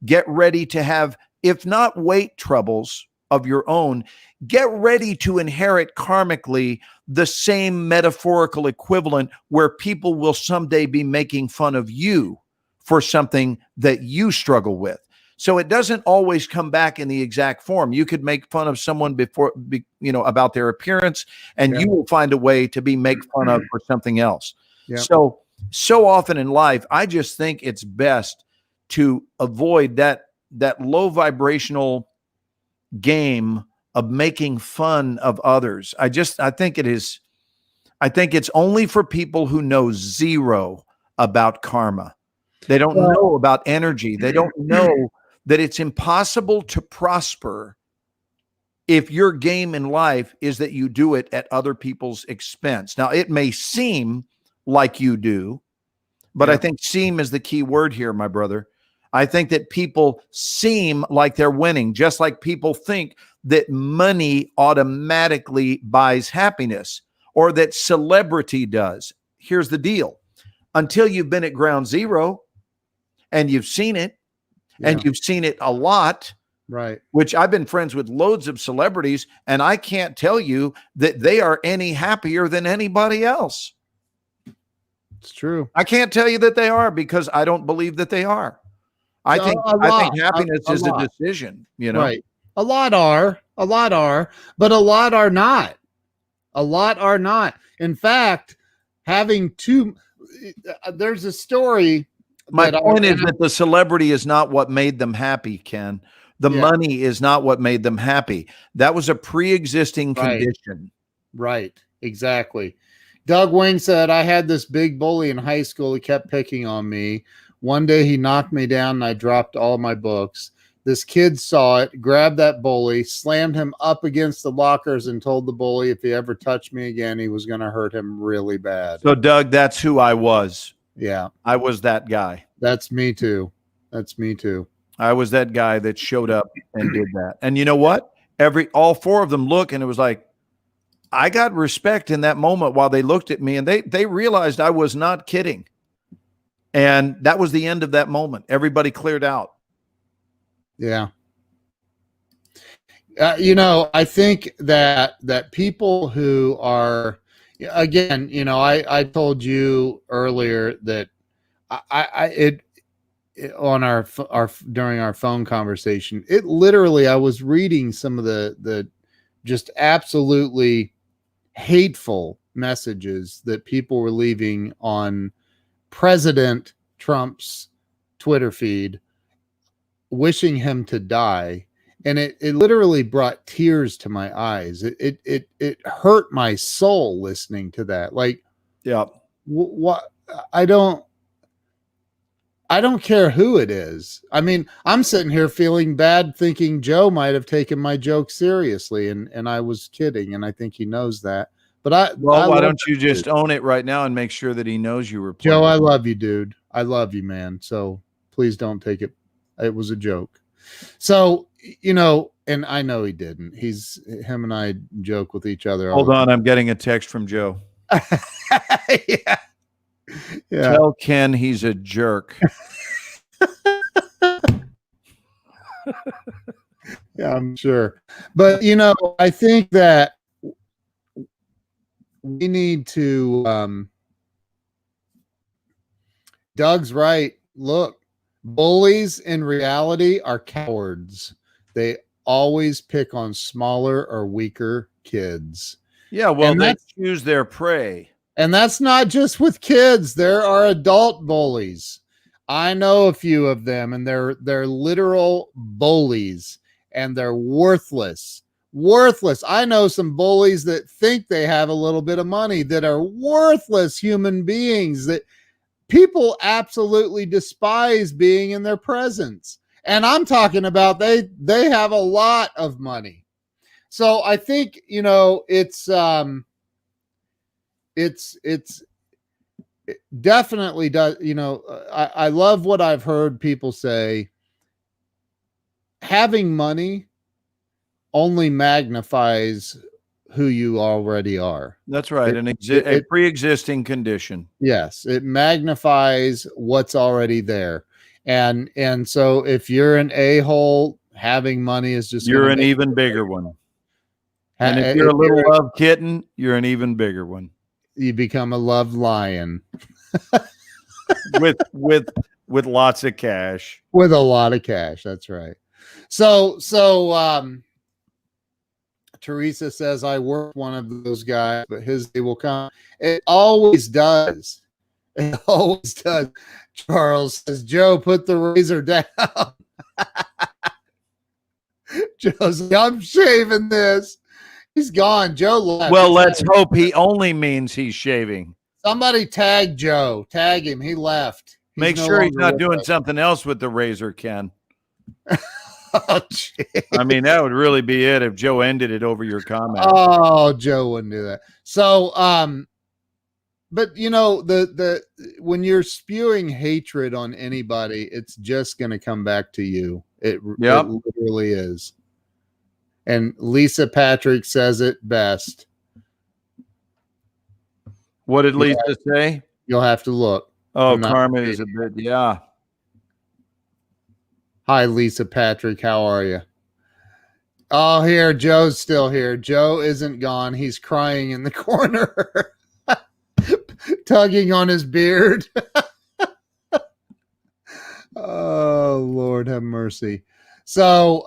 get ready to have, if not weight troubles of your own, get ready to inherit karmically the same metaphorical equivalent where people will someday be making fun of you for something that you struggle with. So it doesn't always come back in the exact form. You could make fun of someone about their appearance, and you will find a way to be made fun of for something else. Yeah. So often in life, I just think it's best to avoid that low vibrational game of making fun of others. I think it's only for people who know zero about karma. They don't know about energy. They don't know that it's impossible to prosper if your game in life is that you do it at other people's expense. Now, it may seem like you do, but I think seem is the key word here, my brother. I think that people seem like they're winning, just like people think that money automatically buys happiness, or that celebrity does. Here's the deal. Until you've been at ground zero and you've seen it, and you've seen it a lot,
right?
Which I've been friends with loads of celebrities, and I can't tell you that they are any happier than anybody else.
It's true.
I can't tell you that they are, because I don't believe that they are. I think happiness is a decision,
Right. A lot are, but a lot are not. A lot are not. In fact, there's a story.
My point is that the celebrity is not what made them happy, Ken. The money is not what made them happy. That was a pre-existing condition.
Right. Exactly. Doug Wing said, I had this big bully in high school. He kept picking on me. One day he knocked me down and I dropped all my books. This kid saw it, grabbed that bully, slammed him up against the lockers, and told the bully if he ever touched me again, he was going to hurt him really bad.
So, Doug, that's who I was.
Yeah.
I was that guy.
That's me too. That's me too.
I was that guy that showed up and did that. And you know what? All four of them look, and it was like, I got respect in that moment while they looked at me, and they realized I was not kidding. And that was the end of that moment. Everybody cleared out.
Yeah. I think that people who are, again, I told you earlier that on our during our phone conversation, it literally, I was reading some of the just absolutely hateful messages that people were leaving on President Trump's Twitter feed, wishing him to die, and it literally brought tears to my eyes. It hurt my soul listening to that. Like,
yeah,
what? I don't care who it is. I mean, I'm sitting here feeling bad, thinking Joe might have taken my joke seriously, and I was kidding, and I think he knows that. But
why don't you just own it right now and make sure that he knows you were playing?
Joe, I love you, dude. I love you, man. So please don't take it. It was a joke. So, and I know he didn't. Him and I joke with each other.
Hold on. I'm getting a text from Joe.
Yeah.
Tell Ken he's a jerk.
Yeah, I'm sure. But, I think that we need to, Doug's right. Look, bullies in reality are cowards. They always pick on smaller or weaker kids.
Yeah, well, they choose their prey.
And that's not just with kids. There are adult bullies. I know a few of them, and they're literal bullies, and they're worthless. Worthless. I know some bullies that think they have a little bit of money that are worthless human beings that people absolutely despise being in their presence. And I'm talking about they have a lot of money. So I think, it definitely does. I love what I've heard people say. Having money only magnifies who you already are.
That's right. A pre-existing condition.
Yes. It magnifies what's already there. And so if you're an a-hole, having money is just,
you're an even bigger one. And if you're a little love kitten, you're an even bigger one.
You become a love lion
with lots of cash.
With a lot of cash. That's right. So Teresa says, I work one of those guys, but his day will come. It always does. It always does. Charles says, Joe, put the razor down. Joe's like, I'm shaving this. He's gone. Joe left.
Well, let's hope he only means he's shaving.
Somebody tag Joe. Tag him. He left.
Make sure he's not doing something else with the razor, Ken.
Oh, geez.
I mean, that would really be it if Joe ended it over your comment.
Oh, Joe wouldn't do that. So, but the when you're spewing hatred on anybody, it's just going to come back to you. It literally is. And Lisa Patrick says it best.
What did Lisa say?
You'll have to look.
Oh, karma is a bit, yeah.
Hi, Lisa Patrick. How are you? Oh, here. Joe's still here. Joe isn't gone. He's crying in the corner, tugging on his beard. Oh, Lord have mercy. So,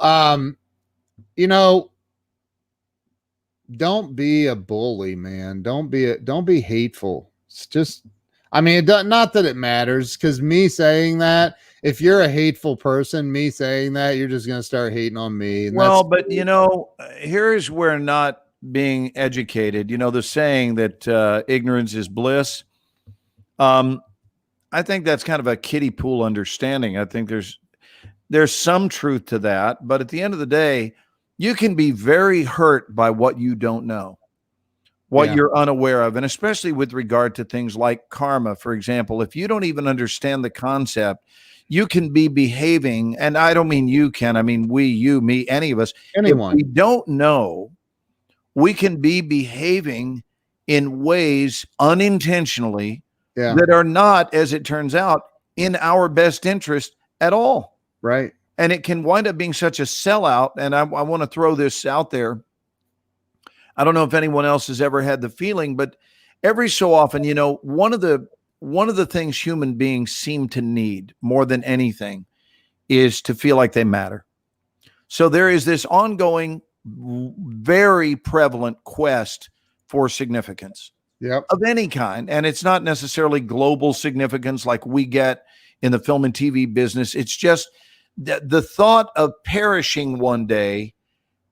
don't be a bully, man. Don't be hateful. It's just, not that it matters, because me saying that, if you're a hateful person, me saying that, you're just going to start hating on me. And
well, but here's where not being educated, the saying that ignorance is bliss. I think that's kind of a kiddie pool understanding. I think there's some truth to that, but at the end of the day, you can be very hurt by what you don't know, what you're unaware of, and especially with regard to things like karma. For example, if you don't even understand the concept, you can be behaving, and I don't mean you, Ken, I mean we, you, me, any of us.
Anyone.
If we don't know, we can be behaving in ways unintentionally that are not, as it turns out, in our best interest at all.
Right.
And it can wind up being such a sellout. And I want to throw this out there. I don't know if anyone else has ever had the feeling, but every so often, one of the things human beings seem to need more than anything is to feel like they matter. So there is this ongoing, very prevalent quest for significance of any kind. And it's not necessarily global significance like we get in the film and TV business. It's just the thought of perishing one day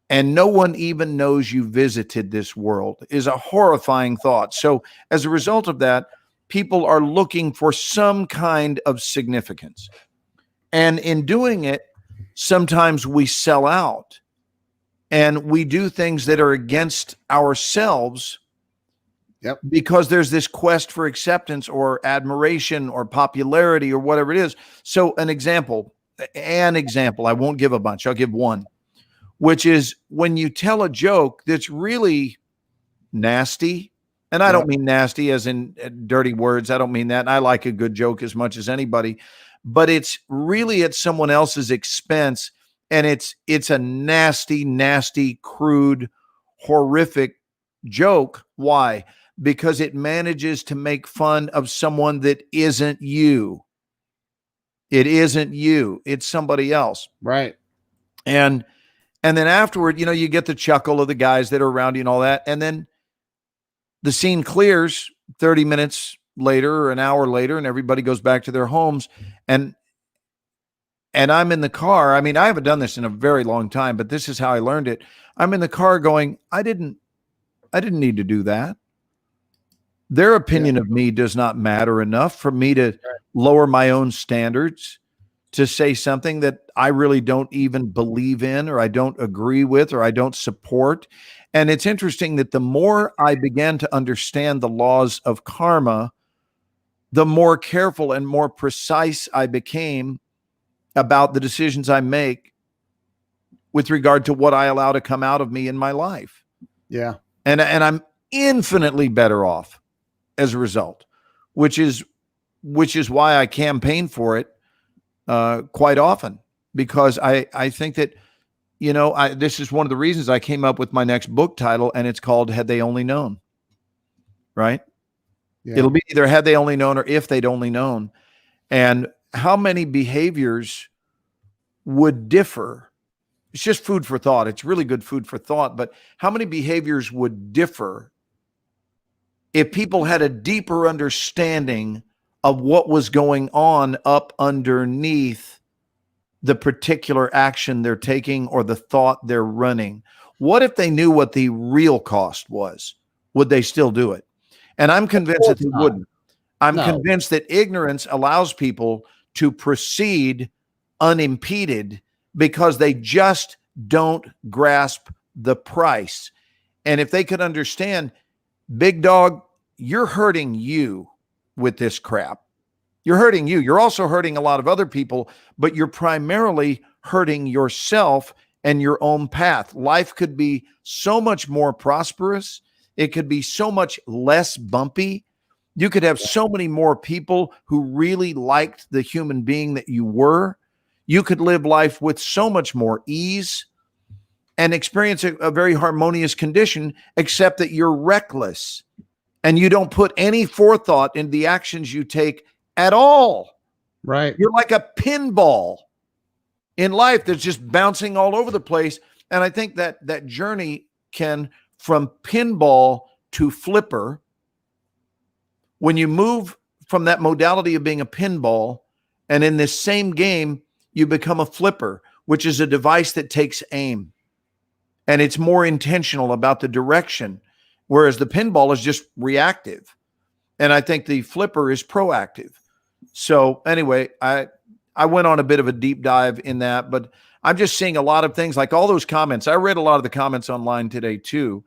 and no one even knows you visited this world is a horrifying thought. So as a result of that, people are looking for some kind of significance. And in doing it, sometimes we sell out and we do things that are against ourselves because there's this quest for acceptance or admiration or popularity or whatever it is. So an example, I won't give a bunch, I'll give one, which is when you tell a joke that's really nasty. And I don't mean nasty as in dirty words. I don't mean that. And I like a good joke as much as anybody, but it's really at someone else's expense. And it's a nasty, nasty, crude, horrific joke. Why? Because it manages to make fun of someone that isn't you. It isn't you. It's somebody else.
Right.
And then afterward, you get the chuckle of the guys that are around you and all that. And then the scene clears 30 minutes later or an hour later, and everybody goes back to their homes. And I'm in the car. I mean, I haven't done this in a very long time, but this is how I learned it. I'm in the car going, I didn't need to do that. Their opinion of me does not matter enough for me to lower my own standards to say something that I really don't even believe in, or I don't agree with, or I don't support. And it's interesting that the more I began to understand the laws of karma, the more careful and more precise I became about the decisions I make with regard to what I allow to come out of me in my life.
Yeah.
And I'm infinitely better off as a result, which is why I campaign for it quite often, because I think that, this is one of the reasons I came up with my next book title, and it's called Had They Only Known, right? Yeah. It'll be either Had They Only Known or If They'd Only Known. And how many behaviors would differ? It's just food for thought. It's really good food for thought, but how many behaviors would differ if people had a deeper understanding of what was going on up underneath the particular action they're taking or the thought they're running? What if they knew what the real cost was? Would they still do it? And I'm convinced that they wouldn't. I'm convinced that ignorance allows people to proceed unimpeded because they just don't grasp the price. And if they could understand, big dog, you're hurting you with this crap. You're hurting you. You're also hurting a lot of other people, but you're primarily hurting yourself and your own path. Life could be so much more prosperous. It could be so much less bumpy. You could have so many more people who really liked the human being that you were. You could live life with so much more ease and experience a very harmonious condition, except that you're reckless and you don't put any forethought in the actions you take at all.
Right.
You're like a pinball in life that's just bouncing all over the place. And I think that journey can, from pinball to flipper, when you move from that modality of being a pinball, and in this same game, you become a flipper, which is a device that takes aim. and it's more intentional about the direction, whereas the pinball is just reactive. And I think the flipper is proactive. So anyway, I went on a bit of a deep dive in that, but I'm just seeing a lot of things like all those comments. I read a lot of the comments online today too.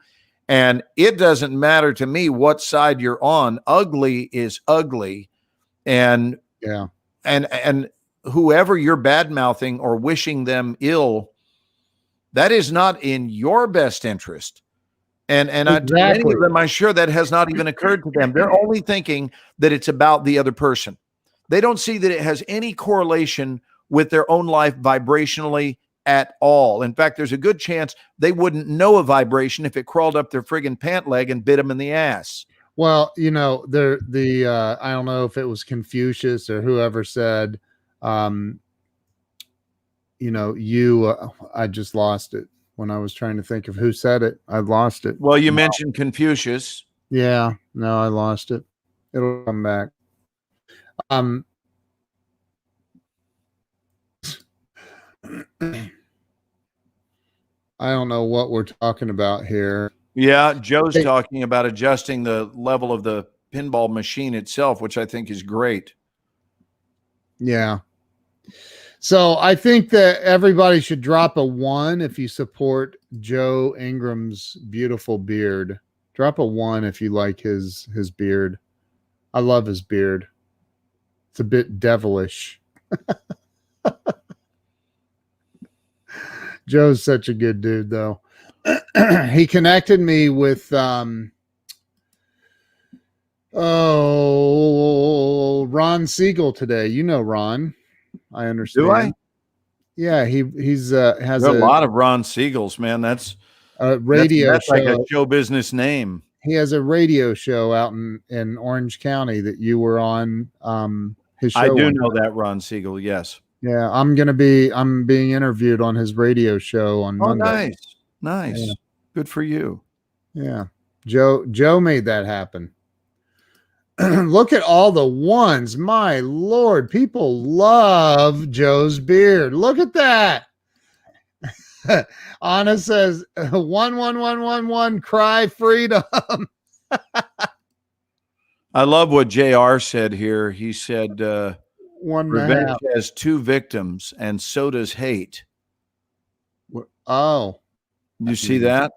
And it doesn't matter to me what side you're on. Ugly is ugly. And
Yeah.
And whoever you're bad mouthing or wishing them ill, that is not in your best interest. And
Exactly.
many of them, I'm sure that has not even occurred to them. They're only thinking that it's about the other person. They don't see that it has any correlation with their own life vibrationally at all. In fact, there's a good chance they wouldn't know a vibration if it crawled up their friggin' pant leg and bit them in the ass.
Well, I don't know if it was Confucius or whoever said, I just lost it when I was trying to think of who said it. I lost it.
Well, you mentioned Confucius.
Yeah, no, I lost it. It'll come back. I don't know what we're talking about here.
Yeah, Joe's talking about adjusting the level of the pinball machine itself, which I think is great.
Yeah. So I think that everybody should drop a 1 if you support Joe Ingram's beautiful beard. Drop a 1 if you like his beard. I love his beard. It's a bit devilish. Joe's such a good dude, though. He connected me with Ron Siegel today. You know Ron. I understand.
Do I?
Yeah, he's has
a lot of Ron Siegels, man. That's
a radio
that's
show.
like a show business name.
He has a radio show out in Orange County that you were on. His show.
I do know that Ron Siegel. Yes.
Yeah, I'm being interviewed on his radio show on Monday.
Nice. Yeah. Good for you.
Yeah. Joe made that happen. Look at all the 1s. My Lord, people love Joe's beard. Look at that. Anna says 11111 cry freedom.
I love what JR said here. He said revenge has 2 victims and so does hate.
Oh.
You see that?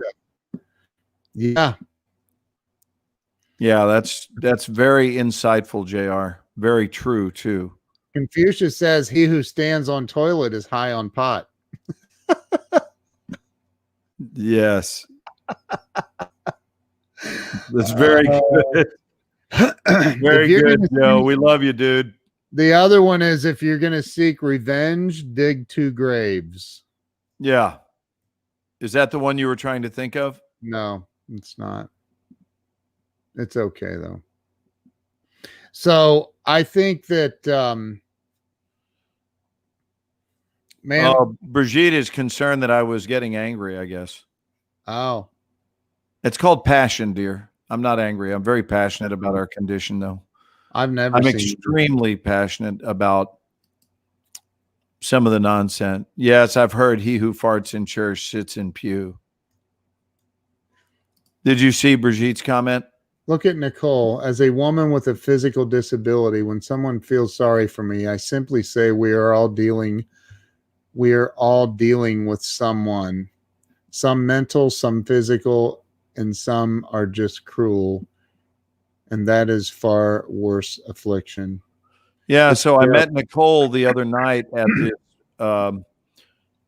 Yeah.
Yeah, that's very insightful, JR. Very true, too.
Confucius says he who stands on toilet is high on pot.
Yes. That's very good. Very good, Joe. We love you, dude.
The other one is if you're going to seek revenge, dig 2 graves.
Yeah. Is that the one you were trying to think of?
No, it's not. It's okay, though. So I think that,
Brigitte is concerned that I was getting angry, I guess.
Oh.
It's called passion, dear. I'm not angry. I'm very passionate about our condition, though.
I'm
extremely passionate about some of the nonsense. Yes, I've heard he who farts in church sits in pew. Did you see Brigitte's comment?
Look at Nicole. As a woman with a physical disability, when someone feels sorry for me, I simply say we are all dealing with someone. Some mental, some physical, and some are just cruel. And that is far worse affliction.
Yeah, so I met Nicole the other night at the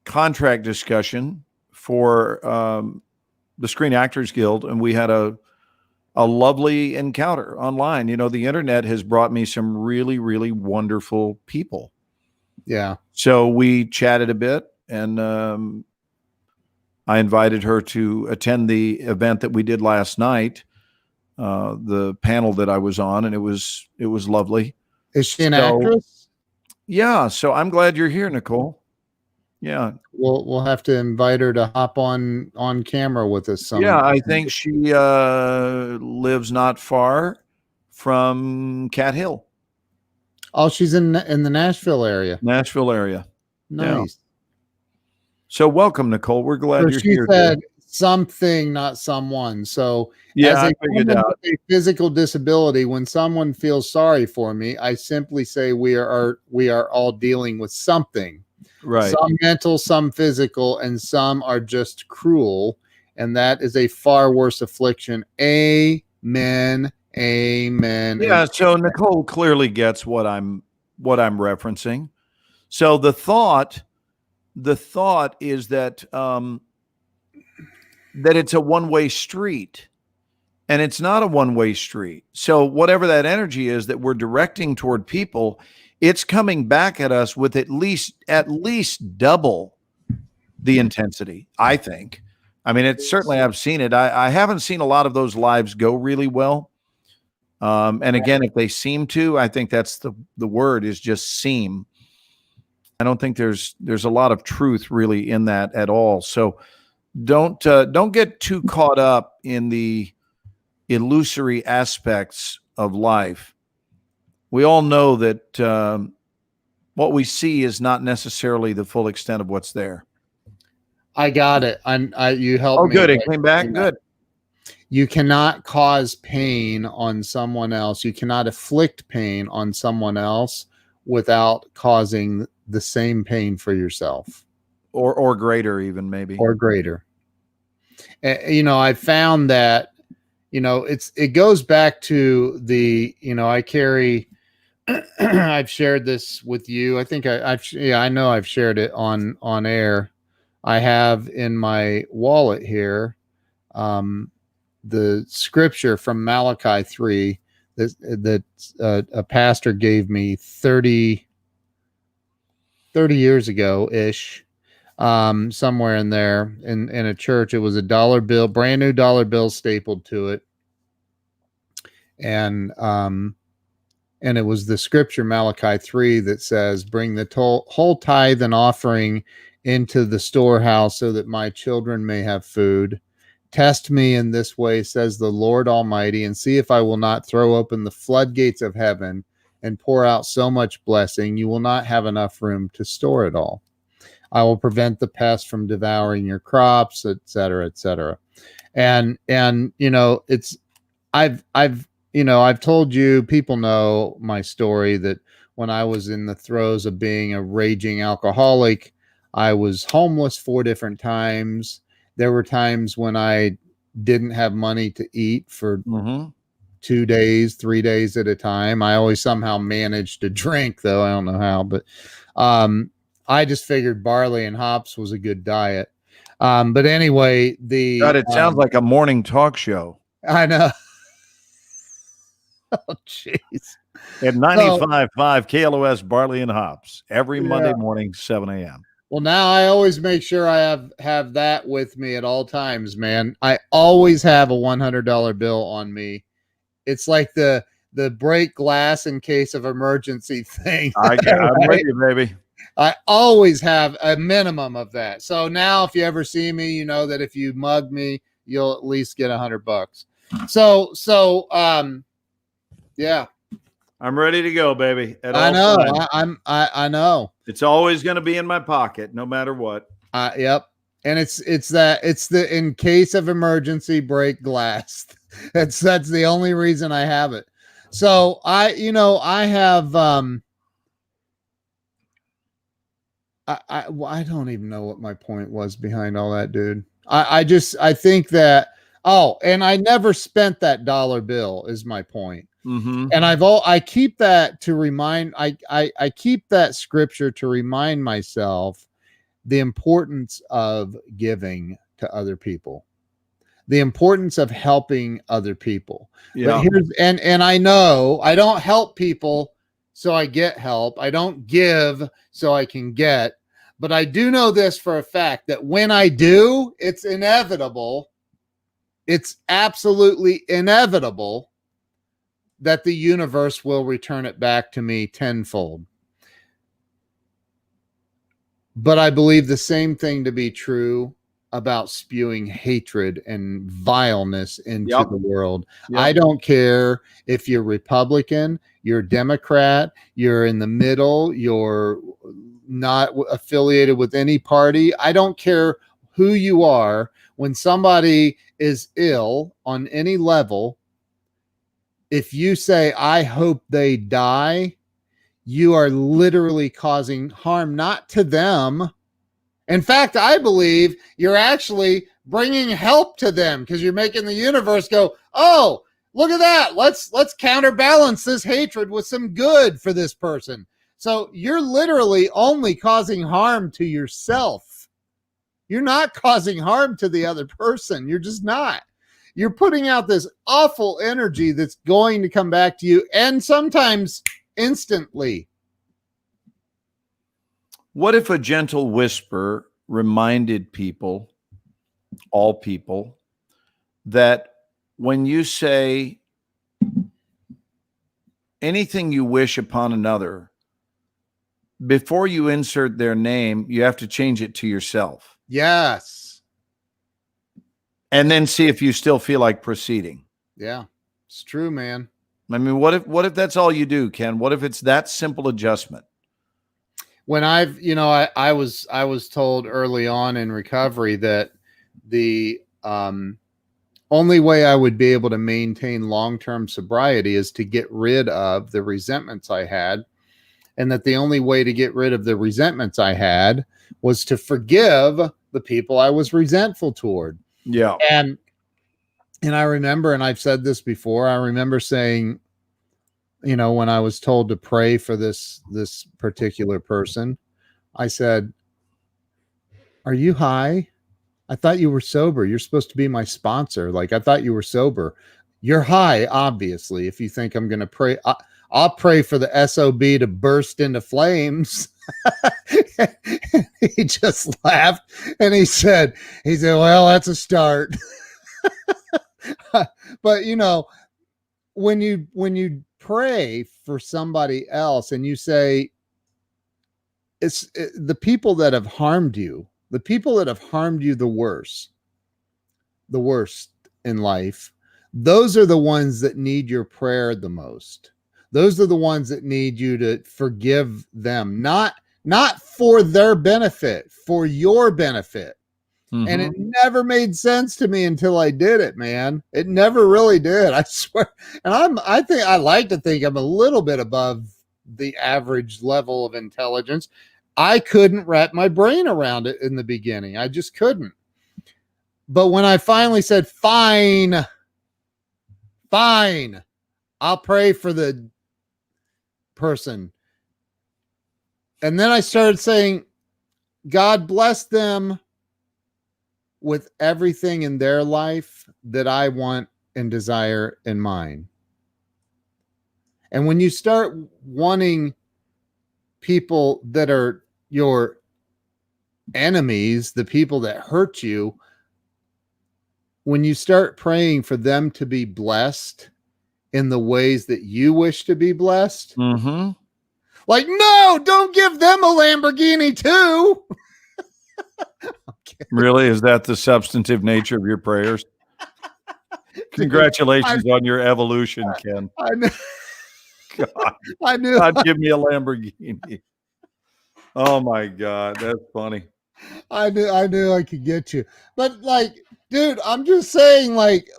contract discussion for the Screen Actors Guild, and we had a lovely encounter online. You know, the internet has brought me some really, really wonderful people.
Yeah.
So we chatted a bit, and I invited her to attend the event that we did last night, the panel that I was on, and it was lovely.
Is she an actress?
Yeah. So I'm glad you're here, Nicole. Yeah.
We'll have to invite her to hop on camera with us.
Yeah, I think she lives not far from Cat Hill.
Oh, she's in the Nashville area.
Nashville area.
Nice.
Yeah. So welcome, Nicole. We're glad
So
you're
she
here.
said something, not someone. So
Yeah,
as
I
a
figured
woman
out.
with a physical disability, when someone feels sorry for me, I simply say we are all dealing with something.
Right.
Some mental, some physical, and some are just cruel, and that is a far worse affliction. Amen. Amen.
Yeah.
And
So Nicole clearly gets what I'm referencing. So the thought is that that it's a one-way street, and it's not a one-way street. So whatever that energy is that we're directing toward people, it's coming back at us with at least double the intensity, I think. I mean, it's certainly, I've seen it. I haven't seen a lot of those lives go really well. And again, if they seem to, I think that's the word, is just seem. I don't think there's a lot of truth really in that at all. So don't get too caught up in the illusory aspects of life. We all know that what we see is not necessarily the full extent of what's there.
I got it. You helped
Oh,
me.
good. It came back. Good.
You cannot cause pain on someone else. You cannot inflict pain on someone else without causing the same pain for yourself,
or greater, even maybe,
or greater. I found that it goes back to the I carry. I've shared this with you. I think I know I've shared it on air. I have in my wallet here the scripture from Malachi 3 that a pastor gave me 30 years ago ish, somewhere in there in a church. It was a dollar bill, brand new dollar bill stapled to it, and it was the scripture Malachi 3 that says, "Bring the whole tithe and offering into the storehouse, so that my children may have food. Test me in this way, says the Lord Almighty, and see if I will not throw open the floodgates of heaven and pour out so much blessing, you will not have enough room to store it all. I will prevent the pest from devouring your crops, etc., etc." And it's I've told you, people know my story, that when I was in the throes of being a raging alcoholic, I was homeless 4 different times. There were times when I didn't have money to eat for 2 days, 3 days at a time. I always somehow managed to drink, though. I don't know how, but I just figured barley and hops was a good diet. But anyway,
God, it sounds like a morning talk show.
I know. Oh, jeez.
At 95.5 KLOS Barley and Hops every Monday morning, 7 a.m.
Well, now I always make sure I have that with me at all times, man. I always have a $100 bill on me. It's like the break glass in case of emergency thing.
I'm with you, baby.
I always have a minimum of that. So now if you ever see me, you know that if you mug me, you'll at least get $100. So yeah.
I'm ready to go, baby.
I know. I know.
It's always going to be in my pocket, no matter what.
Yep. And it's the in case of emergency break glass. That's the only reason I have it. So I have I don't even know what my point was behind all that, dude. I think that, and I never spent that dollar bill is my point.
Mm-hmm.
And I keep that to remind, I keep that scripture to remind myself the importance of giving to other people, the importance of helping other people.
Yeah.
But and I know I don't help people so I get help. I don't give so I can get, but I do know this for a fact, that when I do, it's inevitable. It's absolutely inevitable that the universe will return it back to me tenfold. But I believe the same thing to be true about spewing hatred and vileness into the world.
Yep.
I don't care if you're Republican, you're Democrat, you're in the middle, you're not affiliated with any party. I don't care who you are. When somebody is ill on any level, if you say, I hope they die, you are literally causing harm, not to them. In fact, I believe you're actually bringing help to them because you're making the universe go, oh, look at that. Let's counterbalance this hatred with some good for this person. So you're literally only causing harm to yourself. You're not causing harm to the other person. You're just not. You're putting out this awful energy that's going to come back to you, and sometimes instantly.
What if a gentle whisper reminded people, all people, that when you say anything you wish upon another, before you insert their name, you have to change it to yourself.
Yes.
And then see if you still feel like proceeding.
Yeah, it's true, man.
I mean, what if that's all you do, Ken? What if it's that simple adjustment?
When I was told early on in recovery that the only way I would be able to maintain long-term sobriety is to get rid of the resentments I had, and that the only way to get rid of the resentments I had was to forgive the people I was resentful toward.
Yeah.
And I remember, and I've said this before, I remember saying, you know, when I was told to pray for this particular person, I said, are you high? I thought you were sober. You're supposed to be my sponsor. Like, I thought you were sober. You're high, obviously. If you think I'm going to pray, I'll pray for the SOB to burst into flames. He just laughed and he said, well, that's a start. But you know, when you pray for somebody else and you say, the people that have harmed you, the worst in life, those are the ones that need your prayer the most. Those are the ones that need you to forgive them, not for their benefit, for your benefit. Mm-hmm. And it never made sense to me until I did it, man. It never really did. I swear. And I like to think I'm a little bit above the average level of intelligence. I couldn't wrap my brain around it in the beginning. I just couldn't. But when I finally said, fine, I'll pray for the person. And then I started saying, God bless them with everything in their life that I want and desire in mine. And when you start wanting people that are your enemies, the people that hurt you, when you start praying for them to be blessed in the ways that you wish to be blessed, like, no, don't give them a Lamborghini too.
Really? Is that the substantive nature of your prayers? Congratulations on your evolution, Ken.
I know.
God,
I knew.
God, give me a Lamborghini. Oh my God, that's funny.
I knew I could get you. But like, dude, I'm just saying, like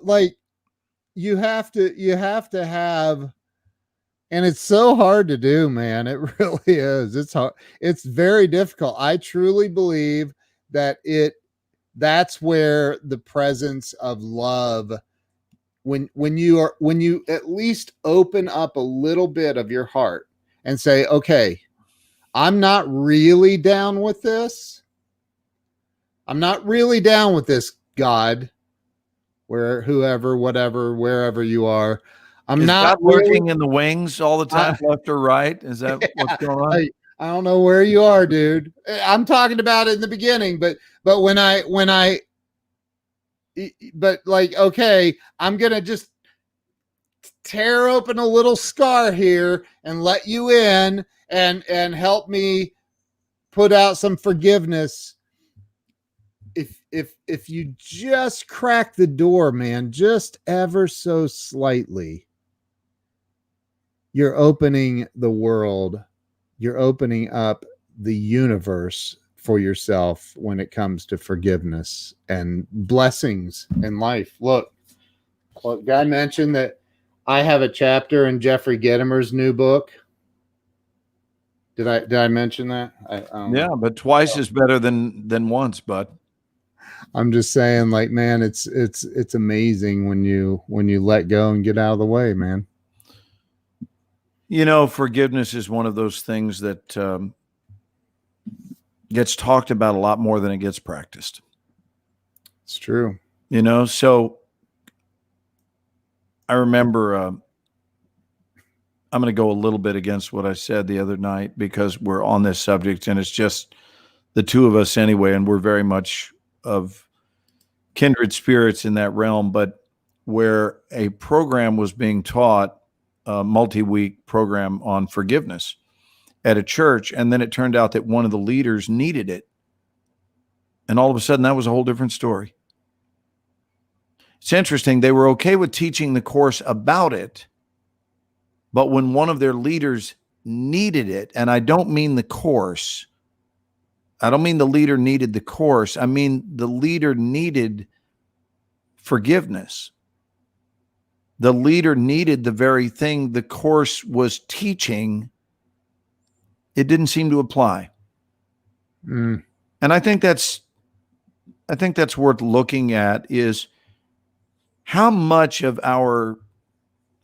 you have to have, and it's so hard to do, man. It really is. It's hard. It's very difficult. I truly believe that that's where the presence of love, when you at least open up a little bit of your heart and say, okay, I'm not really down with this. I'm not really down with this, God, wherever you are.
Is not God lurking in the wings all the time, left or right? Is that what's going on?
I don't know where you are, dude. I'm talking about it in the beginning, but like, okay, I'm going to just tear open a little scar here and let you in and help me put out some forgiveness. If you just crack the door, man, just ever so slightly, you're opening the world. You're opening up the universe for yourself when it comes to forgiveness and blessings in life. Look, guy mentioned that I have a chapter in Jeffrey Gitomer's new book. Did I mention that?
Yeah, but twice is better than once, bud.
I'm just saying, like, man, it's amazing when you let go and get out of the way, man.
Forgiveness is one of those things that gets talked about a lot more than it gets practiced.
It's true.
So I remember, I'm going to go a little bit against what I said the other night because we're on this subject and it's just the two of us anyway, and we're very much of kindred spirits in that realm. But where a program was being taught, a multi-week program on forgiveness at a church, and then it turned out that one of the leaders needed it. And all of a sudden, that was a whole different story. It's interesting. They were okay with teaching the course about it, but when one of their leaders needed it, and I don't mean the course, I don't mean the leader needed the course, I mean the leader needed forgiveness. The leader needed the very thing the course was teaching. It didn't seem to apply. And I think that's worth looking at, is how much of our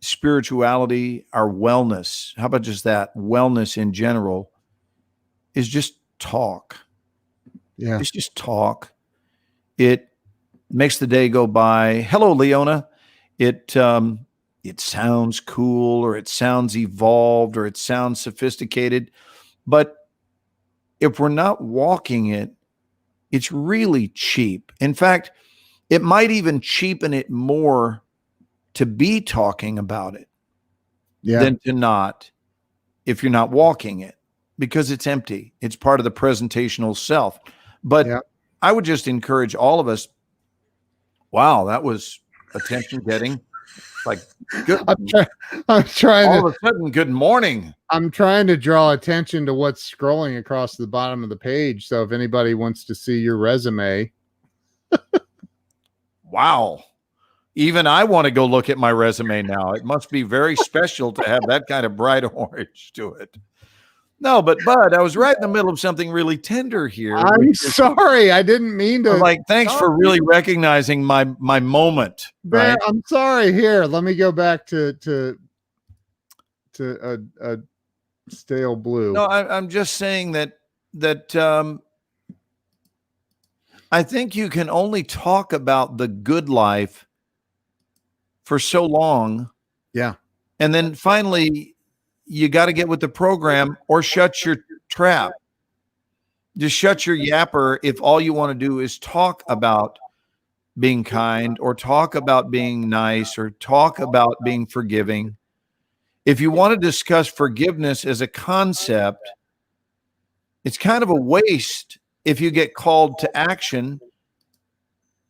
spirituality, our wellness, how about just that, wellness in general, is just talk.
Yeah.
It's just talk. It makes the day go by. Hello, Leona. It sounds cool, or it sounds evolved, or it sounds sophisticated. But if we're not walking it, it's really cheap. In fact, it might even cheapen it more to be talking about it than to not, if you're not walking it, because it's empty. It's part of the presentational self. But I would just encourage all of us. Wow, that was attention getting. Like, good.
I'm trying
all of a sudden, good morning.
I'm trying to draw attention to what's scrolling across the bottom of the page. So if anybody wants to see your resume.
Wow. Even I want to go look at my resume now. It must be very special to have that kind of bright orange to it. No, but Bud, I was right in the middle of something really tender here.
I'm sorry. I didn't mean to.
Like, thanks for really recognizing my moment.
Man,
right?
I'm sorry. Here, let me go back to a stale blue.
No, I'm just saying that I think you can only talk about the good life for so long.
Yeah.
And then finally, you got to get with the program or shut your trap. Just shut your yapper if all you want to do is talk about being kind, or talk about being nice, or talk about being forgiving. If you want to discuss forgiveness as a concept, it's kind of a waste if you get called to action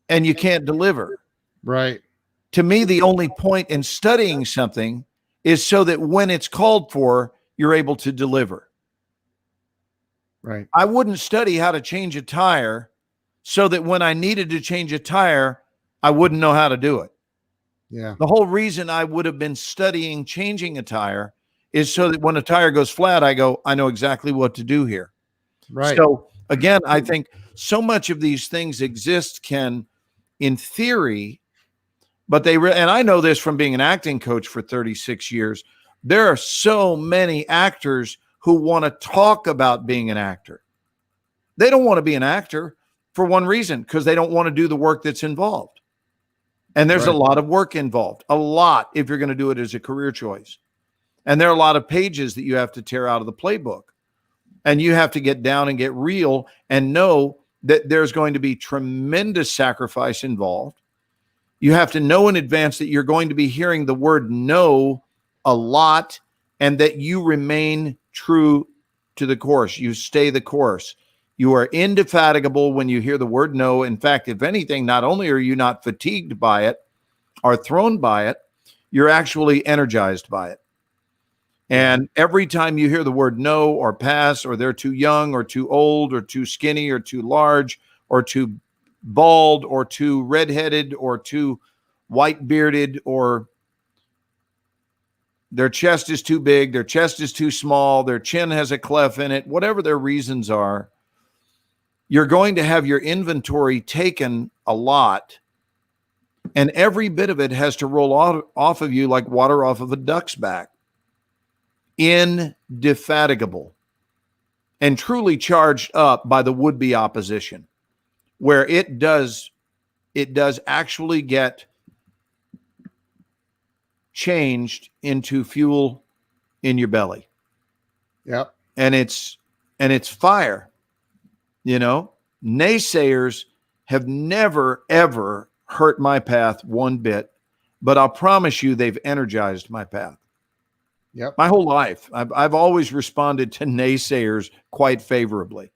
and you can't deliver.
Right.
To me, the only point in studying something is so that when it's called for, you're able to deliver.
Right.
I wouldn't study how to change a tire so that when I needed to change a tire, I wouldn't know how to do it.
Yeah.
The whole reason I would have been studying changing a tire is so that when a tire goes flat, I know exactly what to do here.
Right.
So again, I think so much of these things exist, Ken, in theory, but and I know this from being an acting coach for 36 years. There are so many actors who want to talk about being an actor. They don't want to be an actor for one reason, because they don't want to do the work that's involved. And there's a lot of work involved, a lot, if you're going to do it as a career choice. And there are a lot of pages that you have to tear out of the playbook. And you have to get down and get real and know that there's going to be tremendous sacrifice involved. You have to know in advance that you're going to be hearing the word no a lot, and that you remain true to the course. You stay the course. You are indefatigable when you hear the word no. In fact, if anything, not only are you not fatigued by it or thrown by it, you're actually energized by it. And every time you hear the word no or pass, or they're too young or too old or too skinny or too large or too bald or too redheaded or too white bearded, or their chest is too big, their chest is too small, their chin has a clef in it, whatever their reasons are, you're going to have your inventory taken a lot. And every bit of it has to roll off of you like water off of a duck's back. Indefatigable and truly charged up by the would-be opposition, where it does actually get changed into fuel in your belly.
Yep.
And it's fire. Naysayers have never, ever hurt my path one bit, but I'll promise you they've energized my path.
Yep.
My whole life, I've always responded to naysayers quite favorably.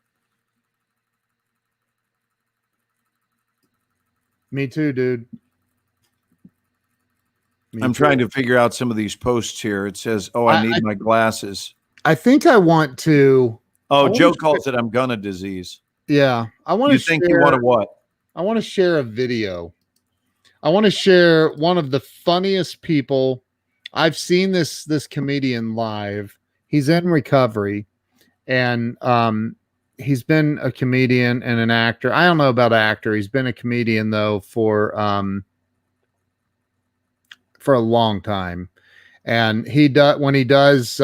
Me too, dude.
I'm trying to figure out some of these posts here. It says, I need my glasses.
I think I want to.
Joe calls it I'm gonna disease.
Yeah. I want
You
to
think you want to what?
I want to share a video. I want to share one of the funniest people. I've seen this comedian live. He's in recovery, and he's been a comedian and an actor. I don't know about actor. He's been a comedian though for a long time. And he does when he does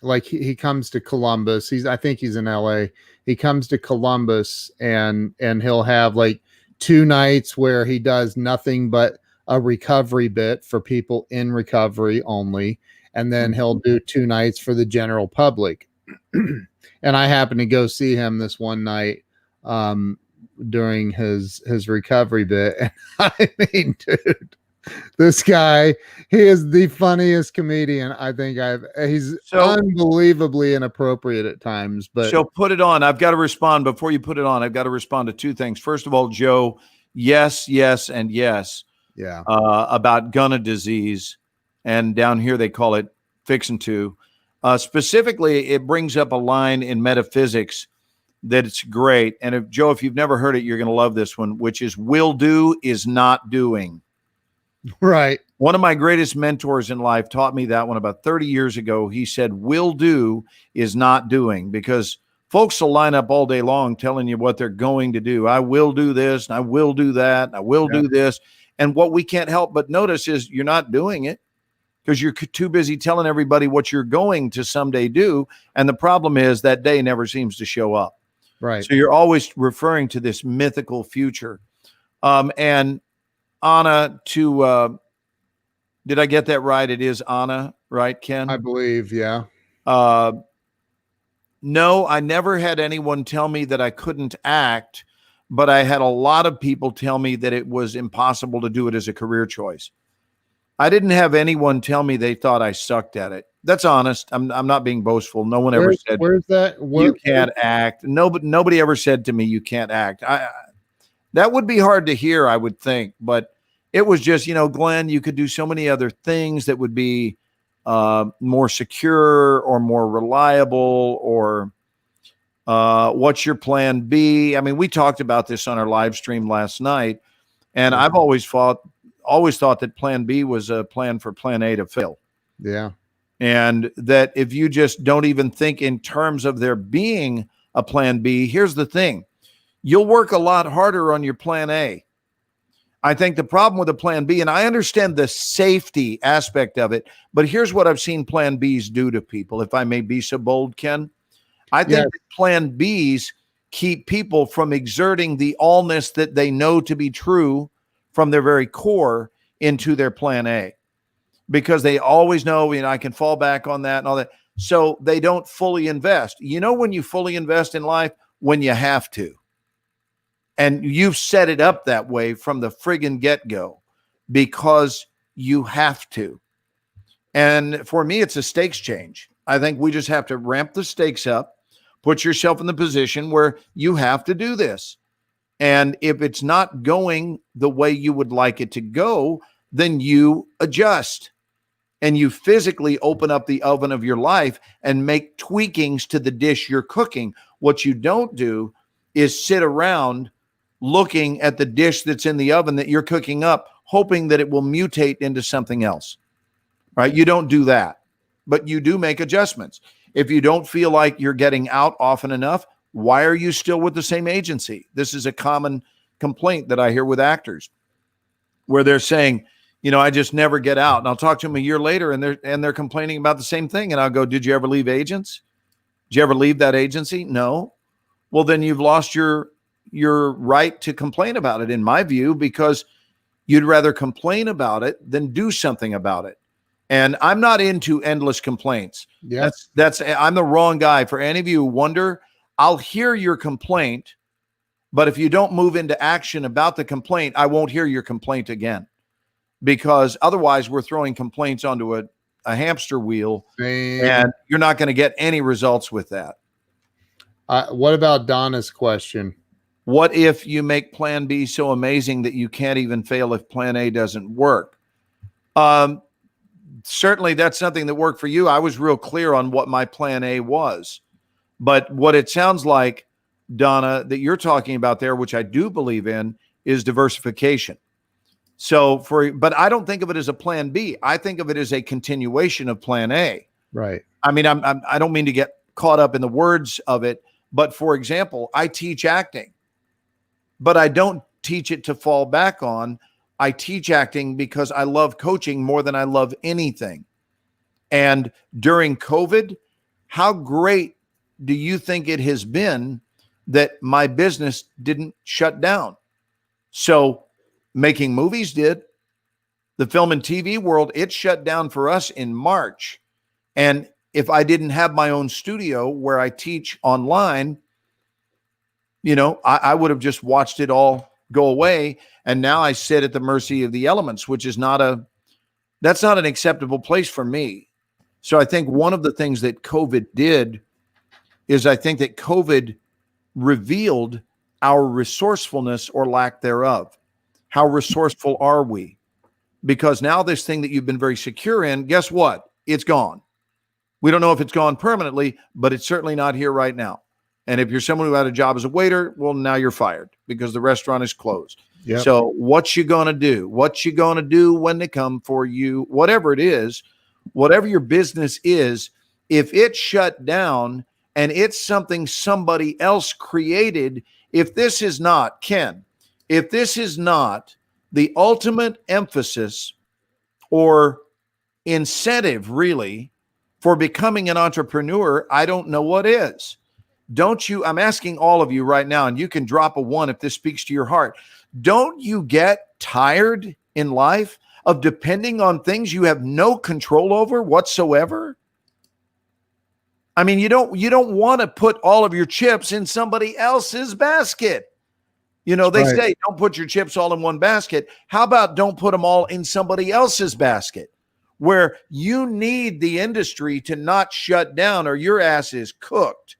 like he comes to Columbus. I think he's in LA. He comes to Columbus and he'll have like 2 nights where he does nothing but a recovery bit for people in recovery only. And then he'll do 2 nights for the general public. And I happened to go see him this one night during his recovery bit. And I mean, dude, this guy, he is the funniest comedian I think he's unbelievably inappropriate at times. But
so put it on. I've got to respond before you put it on. I've got to respond to 2 things. First of all, Joe, yes, and yes.
Yeah.
About Gunna disease. And down here they call it fixin' to. Specifically, it brings up a line in metaphysics that it's great. And if you've never heard it, you're going to love this one, which is will do is not doing.
Right.
One of my greatest mentors in life taught me that one about 30 years ago. He said, will do is not doing, because folks will line up all day long telling you what they're going to do. I will do this, and I will do that, and I will do this. And what we can't help but notice is you're not doing it because you're too busy telling everybody what you're going to someday do. And the problem is that day never seems to show up.
Right.
So you're always referring to this mythical future. And Anna did I get that right? It is Anna, right, Ken?
I believe, yeah.
No, I never had anyone tell me that I couldn't act, but I had a lot of people tell me that it was impossible to do it as a career choice. I didn't have anyone tell me they thought I sucked at it. That's honest. I'm not being boastful. No one ever said,
where's that?
You can't act. Nobody ever said to me, you can't act. That would be hard to hear, I would think, but it was just, Glenn, you could do so many other things that would be more secure or more reliable, or what's your plan B? I mean, we talked about this on our live stream last night, and I've always thought that plan B was a plan for plan A to fail.
Yeah.
And that if you just don't even think in terms of there being a plan B, here's the thing. You'll work a lot harder on your plan A. I think the problem with a plan B, and I understand the safety aspect of it, but here's what I've seen plan Bs do to people, if I may be so bold, Ken. I think that plan Bs keep people from exerting the allness that they know to be true from their very core into their plan A, because they always know, I can fall back on that and all that. So they don't fully invest. When you fully invest in life, when you have to. And you've set it up that way from the friggin' get-go because you have to. And for me, it's a stakes change. I think we just have to ramp the stakes up, put yourself in the position where you have to do this. And if it's not going the way you would like it to go, then you adjust. and you physically open up the oven of your life and make tweakings to the dish you're cooking. What you don't do is sit around looking at the dish that's in the oven that you're cooking up, hoping that it will mutate into something else, right? You don't do that, but you do make adjustments. If you don't feel like you're getting out often enough, why are you still with the same agency? This is a common complaint that I hear with actors where they're saying, I just never get out. And I'll talk to them a year later and they're complaining about the same thing. And I'll go, did you ever leave agents? Did you ever leave that agency? No. Well, then you've lost your right to complain about it, in my view, because you'd rather complain about it than do something about it. And I'm not into endless complaints.
Yeah.
I'm the wrong guy. For any of you who wonder, I'll hear your complaint, but if you don't move into action about the complaint, I won't hear your complaint again, because otherwise we're throwing complaints onto a hamster wheel. And you're not going to get any results with that.
What about Donna's question?
What if you make plan B so amazing that you can't even fail if plan A doesn't work? Certainly that's something that worked for you. I was real clear on what my plan A was. But what it sounds like, Donna, that you're talking about there, which I do believe in, is diversification. But I don't think of it as a plan B. I think of it as a continuation of plan A.
Right.
I mean, I don't mean to get caught up in the words of it, but for example, I teach acting, but I don't teach it to fall back on. I teach acting because I love coaching more than I love anything. And during COVID, how great do you think it has been that my business didn't shut down? So making movies did. The film and TV world, it shut down for us in March. And if I didn't have my own studio where I teach online, I would have just watched it all go away. And now I sit at the mercy of the elements, which is that's not an acceptable place for me. So I think one of the things that COVID did is I think that COVID revealed our resourcefulness or lack thereof. How resourceful are we? Because now this thing that you've been very secure in, guess what? It's gone. We don't know if it's gone permanently, but it's certainly not here right now. And if you're someone who had a job as a waiter, well, now you're fired because the restaurant is closed.
Yep.
So what you going to do? What you going to do when they come for you? Whatever it is, whatever your business is, if it's shut down and it's something somebody else created, if this is not, Ken, if this is not the ultimate emphasis or incentive really for becoming an entrepreneur, I don't know what is. I'm asking all of you right now, and you can drop a 1 if this speaks to your heart. Don't you get tired in life of depending on things you have no control over whatsoever? I mean, you don't want to put all of your chips in somebody else's basket. They say don't put your chips all in one basket. How about don't put them all in somebody else's basket, where you need the industry to not shut down or your ass is cooked.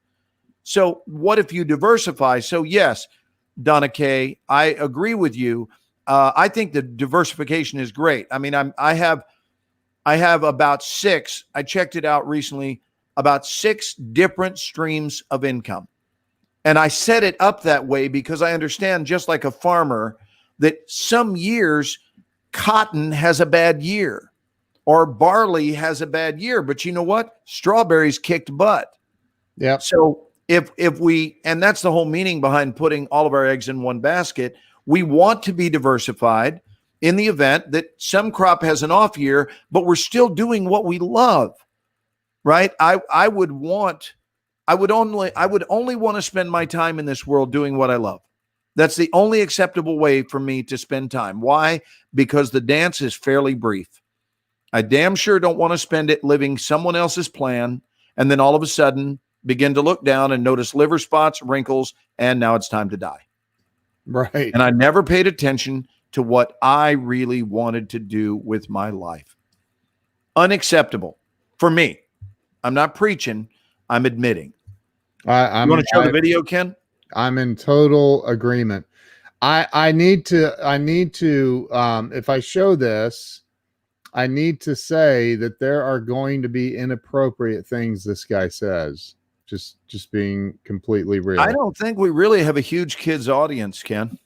So what if you diversify? So yes, Donna Kay, I agree with you. I think the diversification is great. I mean, I have about 6, I checked it out recently, about 6 different streams of income. And I set it up that way because I understand, just like a farmer, that some years cotton has a bad year or barley has a bad year. But you know what? Strawberries kicked butt.
Yeah.
So if we, and that's the whole meaning behind putting all of our eggs in one basket, we want to be diversified in the event that some crop has an off year, but we're still doing what we love, right? I would only want to spend my time in this world doing what I love. That's the only acceptable way for me to spend time. Why? Because the dance is fairly brief. I damn sure don't want to spend it living someone else's plan and then all of a sudden begin to look down and notice liver spots, wrinkles, and now it's time to die.
Right.
And I never paid attention to what I really wanted to do with my life. Unacceptable for me. I'm not preaching. I'm admitting. You want to show the video, Ken?
I'm in total agreement. I need to if I show this, I need to say that there are going to be inappropriate things this guy says. Just being completely real.
I don't think we really have a huge kids audience, Ken.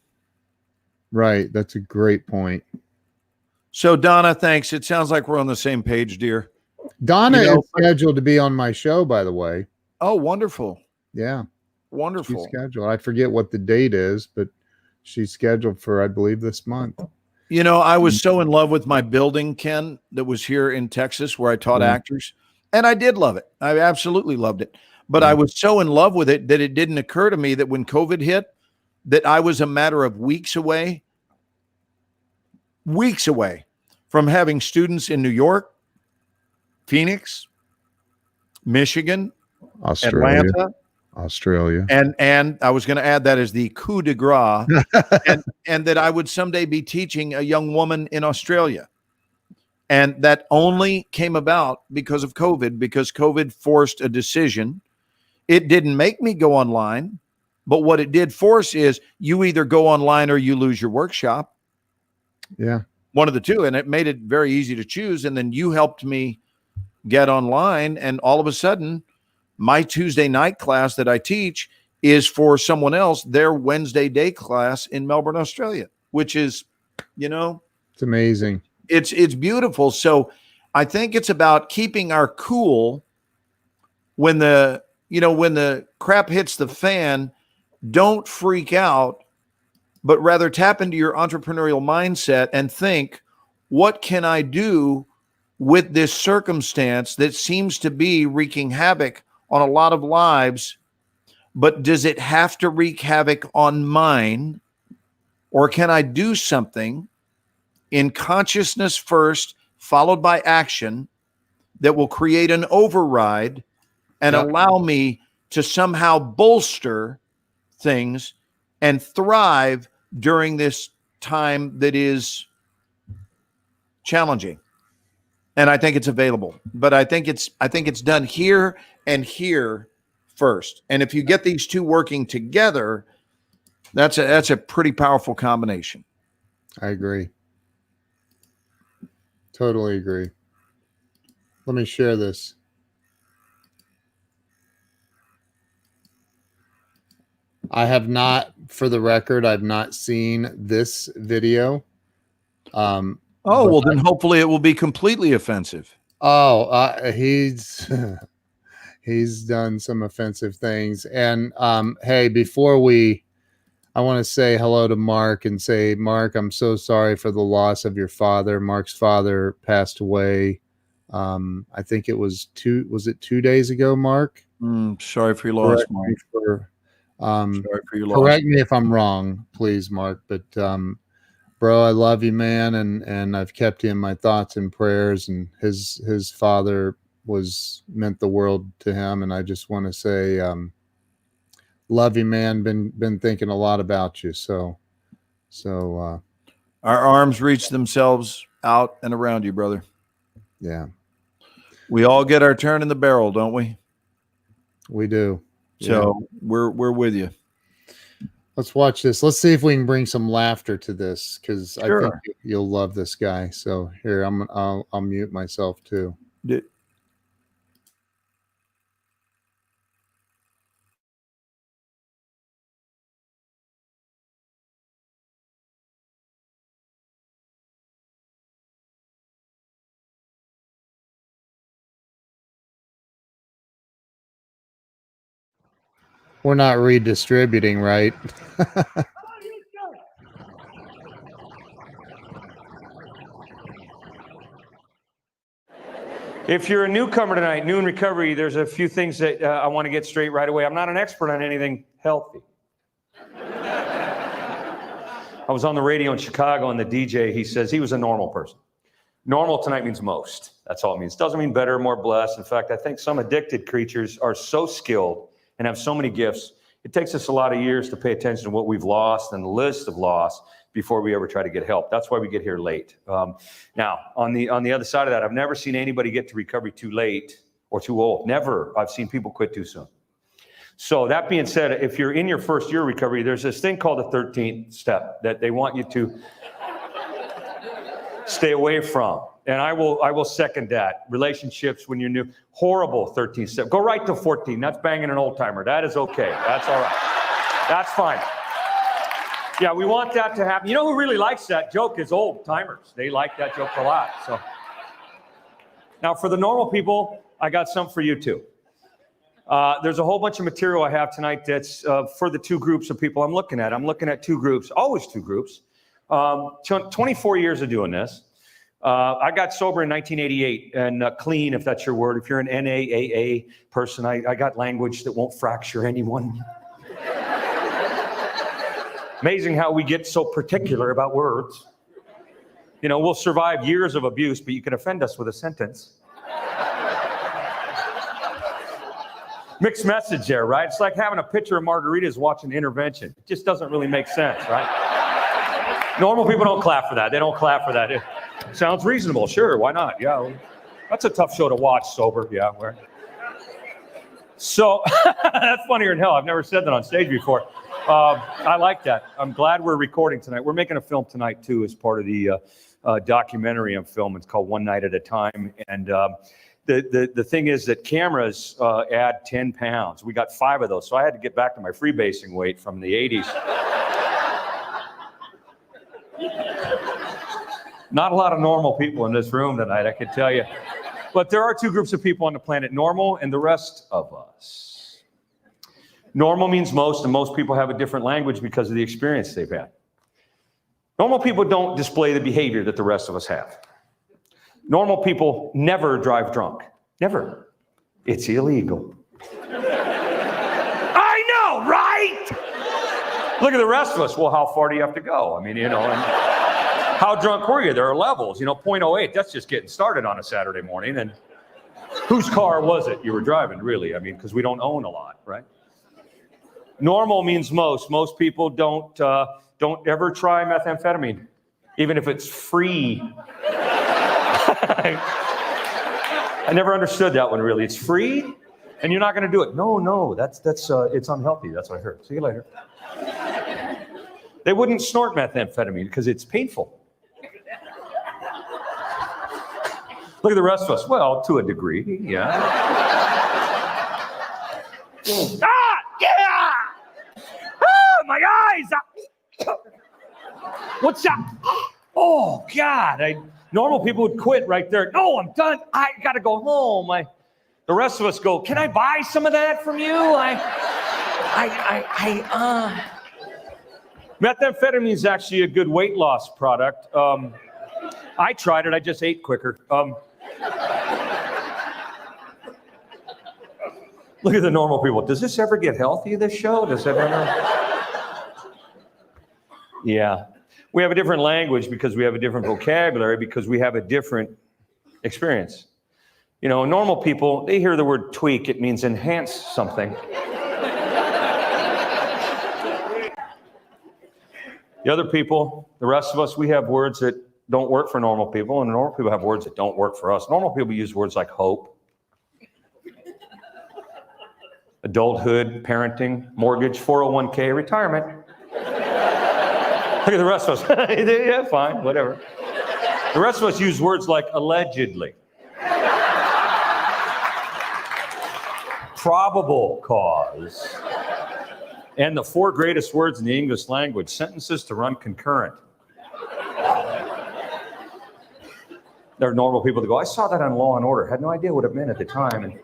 Right. That's a great point.
So Donna, thanks. It sounds like we're on the same page, dear.
Donna is scheduled to be on my show, by the way.
Oh, wonderful.
Yeah.
Wonderful.
She's scheduled. I forget what the date is, but she's scheduled for, I believe, this month.
You know, I was so in love with my building, Ken, that was here in Texas where I taught actors. And I did love it. I absolutely loved it. But I was so in love with it that it didn't occur to me that when COVID hit, that I was a matter of weeks away from having students in New York, Phoenix, Michigan, Atlanta,
Australia.
And I was going to add that as the coup de grace, and that I would someday be teaching a young woman in Australia. And that only came about because of COVID, because COVID forced a decision. It didn't make me go online, but what it did force is you either go online or you lose your workshop.
Yeah.
One of the two. And it made it very easy to choose. And then you helped me get online. And all of a sudden, my Tuesday night class that I teach is for someone else, their Wednesday day class in Melbourne, Australia, which is, you know,
it's amazing.
It's beautiful. So I think it's about keeping our cool when the crap hits the fan. Don't freak out, but rather tap into your entrepreneurial mindset and think, what can I do with this circumstance that seems to be wreaking havoc on a lot of lives, but does it have to wreak havoc on mine? Or can I do something in consciousness first, followed by action, that will create an override and allow me to somehow bolster things and thrive during this time that is challenging? And I think it's available, but I think it's done here and here first. And if you get these two working together, that's a pretty powerful combination.
I agree. Totally agree. Let me share this. I have not, for the record, I've not seen this video.
Well, then hopefully it will be completely offensive.
He's he's done some offensive things. And hey, I want to say hello to Mark and say, Mark, I'm so sorry for the loss of your father. Mark's father passed away. I think it was 2 days ago, Mark?
Sorry for your loss, Mark.
Sorry for your loss. Correct me if I'm wrong, please, Mark. But bro, I love you, man, and I've kept you in my thoughts and prayers. And his father meant the world to him, and I just want to say, love you, man. Been thinking a lot about you. So our
arms reach themselves out and around you, brother.
Yeah,
we all get our turn in the barrel, don't we?
We do.
So we're with you.
Let's watch this. Let's see if we can bring some laughter to this, because I think you'll love this guy. So here, I'll mute myself too. We're not redistributing, right?
If you're a newcomer tonight, new in recovery, there's a few things that I want to get straight right away. I'm not an expert on anything healthy. I was on the radio in Chicago, and the DJ, he says he was a normal person. Normal tonight means most. That's all it means. Doesn't mean better, more blessed. In fact, I think some addicted creatures are so skilled and have so many gifts. It takes us a lot of years to pay attention to what we've lost and the list of loss before we ever try to get help. That's why we get here late. Now, on the other side of that, I've never seen anybody get to recovery too late or too old. Never. I've seen people quit too soon. So that being said, if you're in your first year of recovery, there's this thing called the 13th step that they want you to stay away from. And I will second that. Relationships when you're new, horrible 13 step. Go right to 14. That's banging an old timer. That is okay. That's all right. That's fine. Yeah, we want that to happen. You know who really likes that joke is old timers. They like that joke a lot. So now for the normal people, I got some for you too. There's a whole bunch of material I have tonight that's for the two groups of people I'm looking at. I'm looking at two groups, always two groups. 24 years of doing this. I got sober in 1988 and clean, if that's your word. If you're an NAAA person, I got language that won't fracture anyone. Amazing how we get so particular about words. You know, we'll survive years of abuse, but you can offend us with a sentence. Mixed message there, right? It's like having a pitcher of margaritas watching Intervention. It just doesn't really make sense, right? Normal people don't clap for that. They don't clap for that. It sounds reasonable. Sure, why not? Yeah, that's a tough show to watch sober. Yeah, so that's funnier than hell. I've never said that on stage before. I like that. I'm glad we're recording tonight. We're making a film tonight too, as part of the documentary I'm filming. It's called One Night at a Time, and the thing is that cameras add 10 pounds. We got 5 of those, so I had to get back to my freebasing weight from the 80s. Not a lot of normal people in this room tonight, I can tell you. But there are two groups of people on the planet, normal and the rest of us. Normal means most, and most people have a different language because of the experience they've had. Normal people don't display the behavior that the rest of us have. Normal people never drive drunk. Never. It's illegal. I know, right? Look at the rest of us. Well, how far do you have to go? I mean, you know, and how drunk were you? There are levels. You know, 0.08, that's just getting started on a Saturday morning. And whose car was it you were driving, really? I mean, because we don't own a lot, right? Normal means most. Most people don't ever try methamphetamine, even if it's free. I never understood that one, really. It's free, and you're not going to do it. No, that's it's unhealthy. That's what I heard. See you later. They wouldn't snort methamphetamine because it's painful. Look at the rest of us. Well, to a degree, yeah. Yeah! My eyes! What's that? Oh, God. Normal people would quit right there. No, I'm done. I got to go home. The rest of us go, can I buy some of that from you? Methamphetamine is actually a good weight loss product. I tried it. I just ate quicker. Look at the normal people. Does this ever get healthy, this show? Does it ever? Yeah. We have a different language because we have a different vocabulary, because we have a different experience. You know, normal people, they hear the word tweak, it means enhance something. The other people, the rest of us, we have words that don't work for normal people, and normal people have words that don't work for us. Normal people use words like hope, adulthood, parenting, mortgage, 401k, retirement. Look at the rest of us. Yeah, fine, whatever. The rest of us use words like allegedly, probable cause, and the 4 greatest words in the English language, sentences to run concurrent. There are normal people that go, I saw that on Law and Order. Had no idea what it meant at the time. And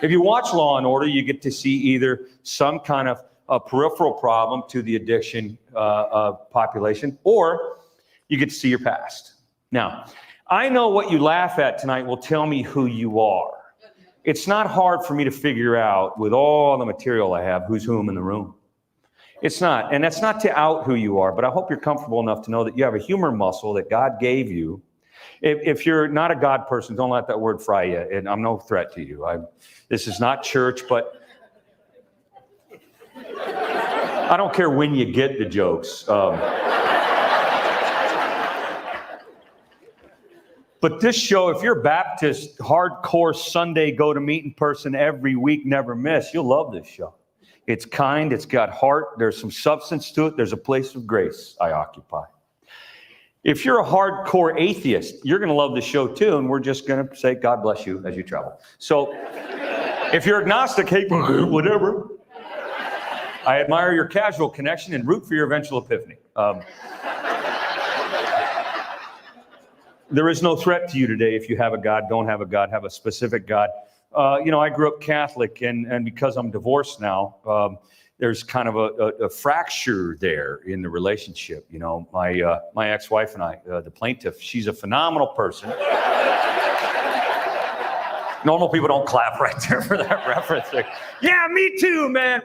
if you watch Law and Order, you get to see either some kind of a peripheral problem to the addiction population, or you get to see your past. Now, I know what you laugh at tonight will tell me who you are. It's not hard for me to figure out, with all the material I have, who's whom in the room. It's not, and that's not to out who you are, but I hope you're comfortable enough to know that you have a humor muscle that God gave you. If you're not a God person, don't let that word fry you, and I'm no threat to you. This is not church, but I don't care when you get the jokes. But this show, if you're Baptist, hardcore Sunday, go to meeting person every week, never miss, you'll love this show. It's kind, it's got heart, there's some substance to it, there's a place of grace I occupy. If you're a hardcore atheist, you're going to love the show too, and we're just going to say, God bless you as you travel. So if you're agnostic, hey, whatever. I admire your casual connection and root for your eventual epiphany. There is no threat to you today if you have a God, don't have a God, have a specific God. I grew up Catholic, and because I'm divorced now, there's kind of a fracture there in the relationship. My ex-wife and I, the plaintiff, she's a phenomenal person. Normal people don't clap right there for that reference. Yeah, me too, man.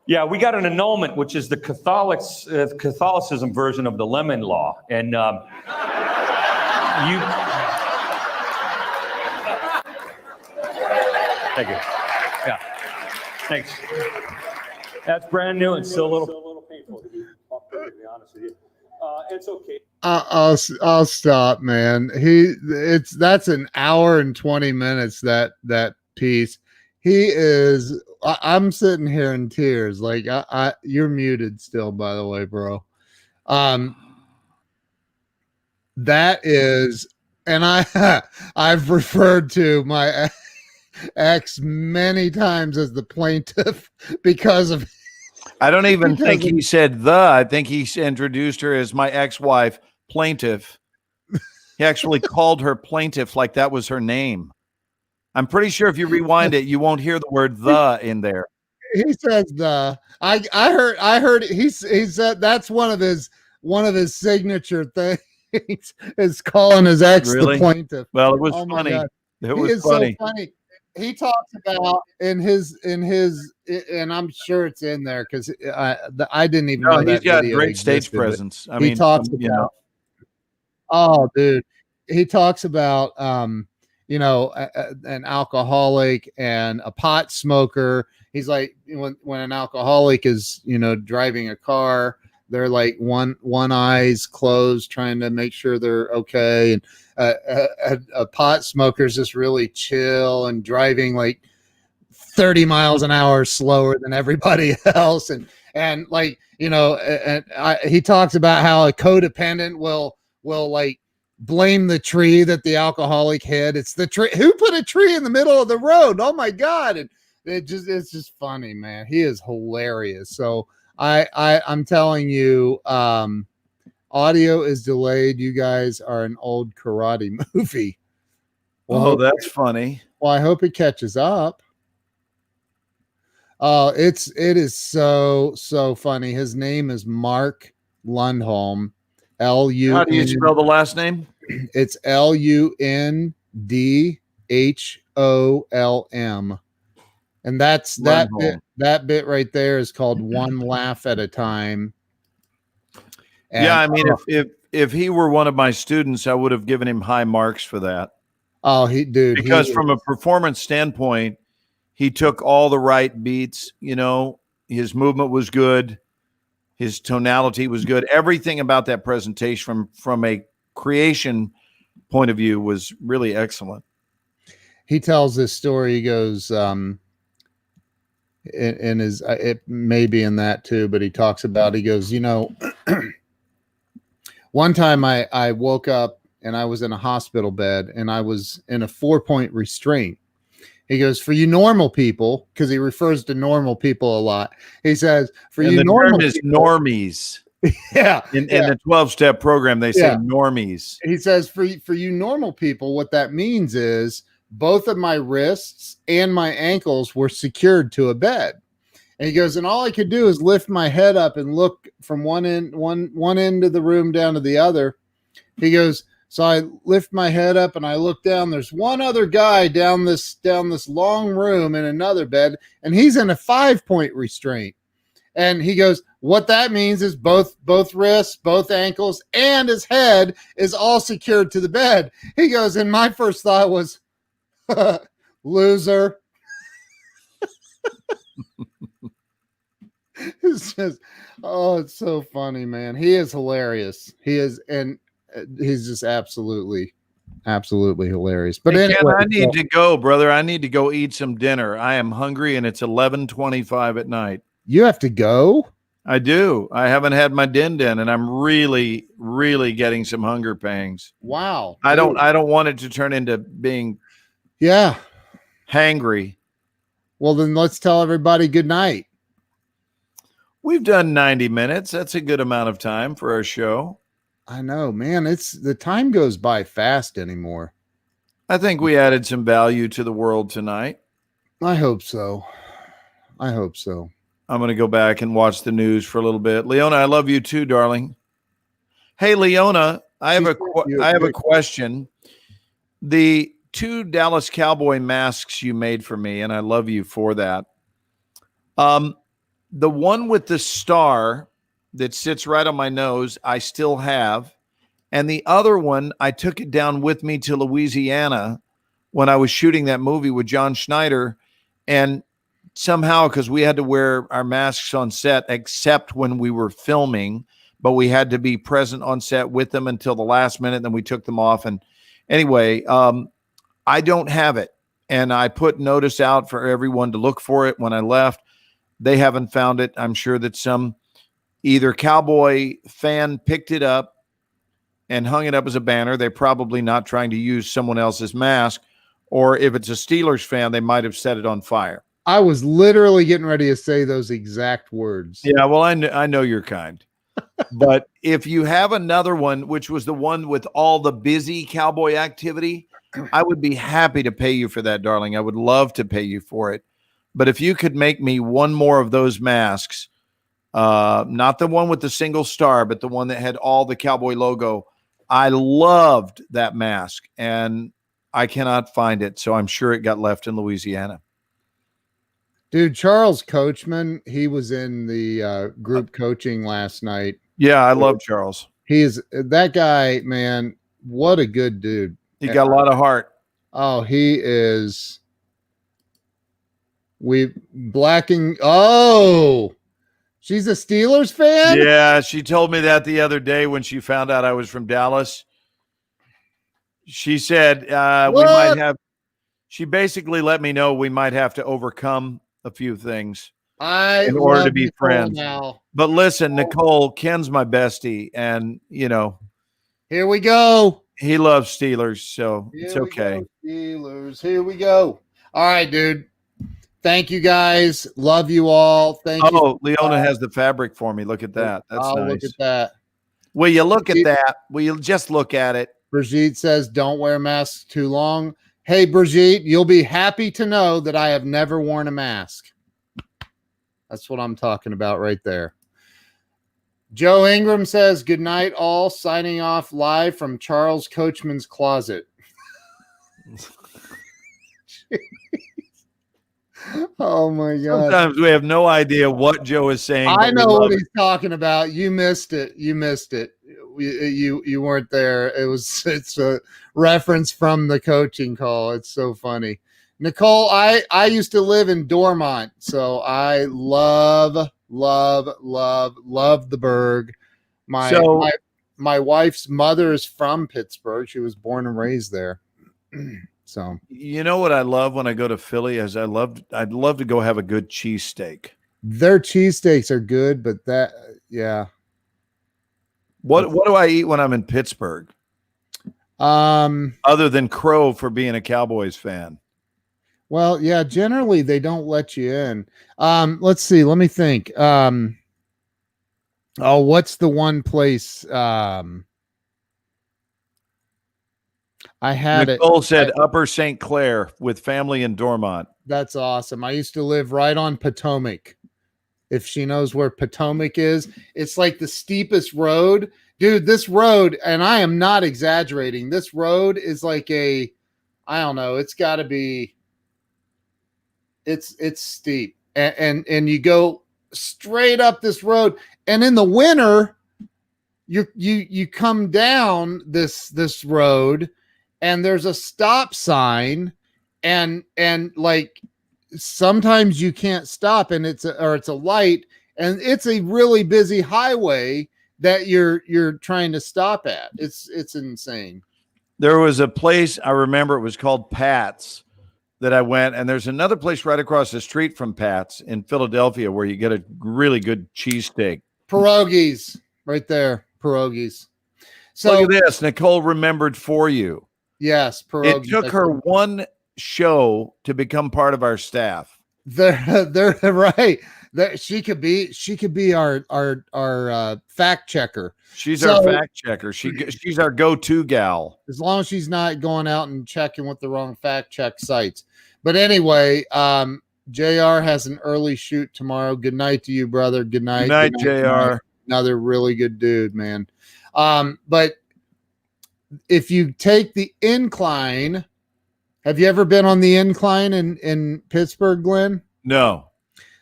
Yeah, we got an annulment, which is the Catholicism version of the Lemon Law. And Thank you. Yeah, thanks. That's brand new and still a little painful, to be perfectly honest with you. It's okay.
I'll stop, man. That's an hour and 20 minutes, that piece. I'm sitting here in tears. Like you're muted still, by the way, bro. That is, and I've referred to my ex many times as the plaintiff because of.
I don't even think he said the. I think he introduced her as my ex-wife, plaintiff. He actually called her plaintiff like that was her name. I'm pretty sure if you rewind it, you won't hear the word "the" in there.
He says the. I heard he said that's one of his signature things is calling his ex the plaintiff.
Well, it was funny. It was funny.
So funny. He talks about in his, and I'm sure it's in there because I didn't even know
he's
that
got
video
great
existed,
stage presence. I
he
mean,
talks about, oh, dude, he talks about, an alcoholic and a pot smoker. He's like, when an alcoholic is, driving a car, they're like one eye's closed, trying to make sure they're okay. And a pot smoker's just really chill and driving like 30 miles an hour slower than everybody else. And like, he talks about how a codependent will like blame the tree that the alcoholic hit. It's the tree. Who put a tree in the middle of the road? Oh my God. And it's just funny, man. He is hilarious. So I'm telling you, audio is delayed. You guys are an old karate movie.
Well, that's funny.
Well, I hope it catches up. Oh, it is so funny. His name is Mark Lundholm. L-U.
How do you spell the last name?
It's Lundholm. And that's that bit right there is called One Laugh at a Time. And,
yeah, I mean, if he were one of my students, I would have given him high marks for that.
Oh,
because from a performance standpoint, he took all the right beats. His movement was good, his tonality was good. Everything about that presentation, from a creation point of view, was really excellent.
He tells this story. He goes, in his, it may be in that too, but he talks about. He goes, one time I woke up and I was in a hospital bed and I was in a 4-point restraint. He goes, for you normal people, because he refers to normal people a lot. He says, for you normal
term is
people,
normies.
Yeah.
In the 12-step program, they say normies.
He says, for you normal people, what that means is both of my wrists and my ankles were secured to a bed. And he goes, and all I could do is lift my head up and look from one end of the room down to the other. He goes, so I lift my head up and I look down. There's one other guy down this long room in another bed, and he's in a 5-point restraint. And he goes, what that means is both wrists, both ankles, and his head is all secured to the bed. He goes, and my first thought was, loser. It's just, it's so funny, man. He is hilarious. He is, and he's just absolutely hilarious. But
hey,
anyway,
Ken, I need to go, brother. I need to go eat some dinner. I am hungry, and it's 11:25 at night.
You have to go?
I do. I haven't had my din, and I'm really, really getting some hunger pangs.
Wow.
I
dude.
don't want it to turn into being
Yeah.
hangry.
Well, then let's tell everybody good night.
We've done 90 minutes. That's a good amount of time for our show.
I know, man. It's the time goes by fast anymore.
I think we added some value to the world tonight.
I hope so. I hope so.
I'm going to go back and watch the news for a little bit. Leona, I love you too, darling. Hey, Leona, I have a question. The 2 Dallas Cowboy masks you made for me, and I love you for that. The one with the star that sits right on my nose, I still have. And the other one, I took it down with me to Louisiana when I was shooting that movie with John Schneider. And somehow, because we had to wear our masks on set, except when we were filming, but we had to be present on set with them until the last minute. Then we took them off. And anyway, I don't have it. And I put notice out for everyone to look for it when I left. They haven't found it. I'm sure that some either Cowboy fan picked it up and hung it up as a banner. They're probably not trying to use someone else's mask. Or if it's a Steelers fan, they might have set it on fire.
I was literally getting ready to say those exact words.
Yeah, well, I know you're kind. But if you have another one, which was the one with all the busy Cowboy activity, I would be happy to pay you for that, darling. I would love to pay you for it. But if you could make me one more of those masks, not the one with the single star, but the one that had all the Cowboy logo, I loved that mask, and I cannot find it. So I'm sure it got left in Louisiana.
Dude, Charles Coachman, he was in the group coaching last night.
Yeah, I love Charles.
He's that guy, man. What a good dude.
He got a lot of heart.
Oh, he is. Oh, she's a Steelers fan?
Yeah, she told me that the other day when she found out I was from Dallas. She said we might have. She basically let me know we might have to overcome a few things in order to be
Nicole
friends.
now.
But listen, Nicole, Ken's my bestie, and
Here we go.
he loves Steelers, so
Here
it's
we
okay.
go, Steelers. Here we go. All right, dude. Thank you guys. Love you all. Thank you.
Oh, Leona has the fabric for me. Look at that. That's
I'll
nice.
look at that.
Will you look at that? Will you just look at it?
Brigitte says, don't wear masks too long. Hey, Brigitte, you'll be happy to know that I have never worn a mask. That's what I'm talking about right there. Joe Ingram says, good night, all. Signing off live from Charles Coachman's closet. Oh, my God.
Sometimes we have no idea what Joe is saying.
I
but we
know
love
what
it.
he's talking about. You missed it. You missed it. You weren't there. It's a reference from the coaching call. It's so funny. Nicole, I used to live in Dormont, so I love the Berg. My wife's mother is from Pittsburgh. She was born and raised there. So
You know what I love when I go to Philly is I'd love to go have a good cheesesteak.
their cheesesteaks are good, but yeah.
What do I eat when I'm in Pittsburgh other than crow for being a Cowboys fan?
Well, yeah, generally they don't let you in. Let's see. Let me think. What's the one place? I had
Nicole said Upper St. Clair with family in Dormont.
That's awesome. I used to live right on Potomac. If she knows where Potomac is, it's like the steepest road. Dude, this road, and I am not exaggerating, this road is like I don't know, it's got to be, it's steep. And you go straight up this road, and in the winter, you come down this road, and there's a stop sign, and like sometimes you can't stop, and it's a light, and it's a really busy highway that you're trying to stop at. It's insane.
There was a place I remember, it was called Pat's, that I went, and there's another place right across the street from Pat's in Philadelphia where you get a really good cheesesteak.
Pierogies right there. Pierogies. So
Look at this. Nicole remembered for you.
yes,
It
pierogies.
took her one show to become part of our staff.
They're right. She could be our fact checker.
She's
So-
our fact checker. She's our go-to gal.
As long as she's not going out and checking with the wrong fact check sites. But anyway, JR has an early shoot tomorrow. Good night to you, brother. Good night.
Good night,
Good
JR.
night. Another really good dude, man. But if you take the incline, have you ever been on the incline in Pittsburgh, Glenn?
No.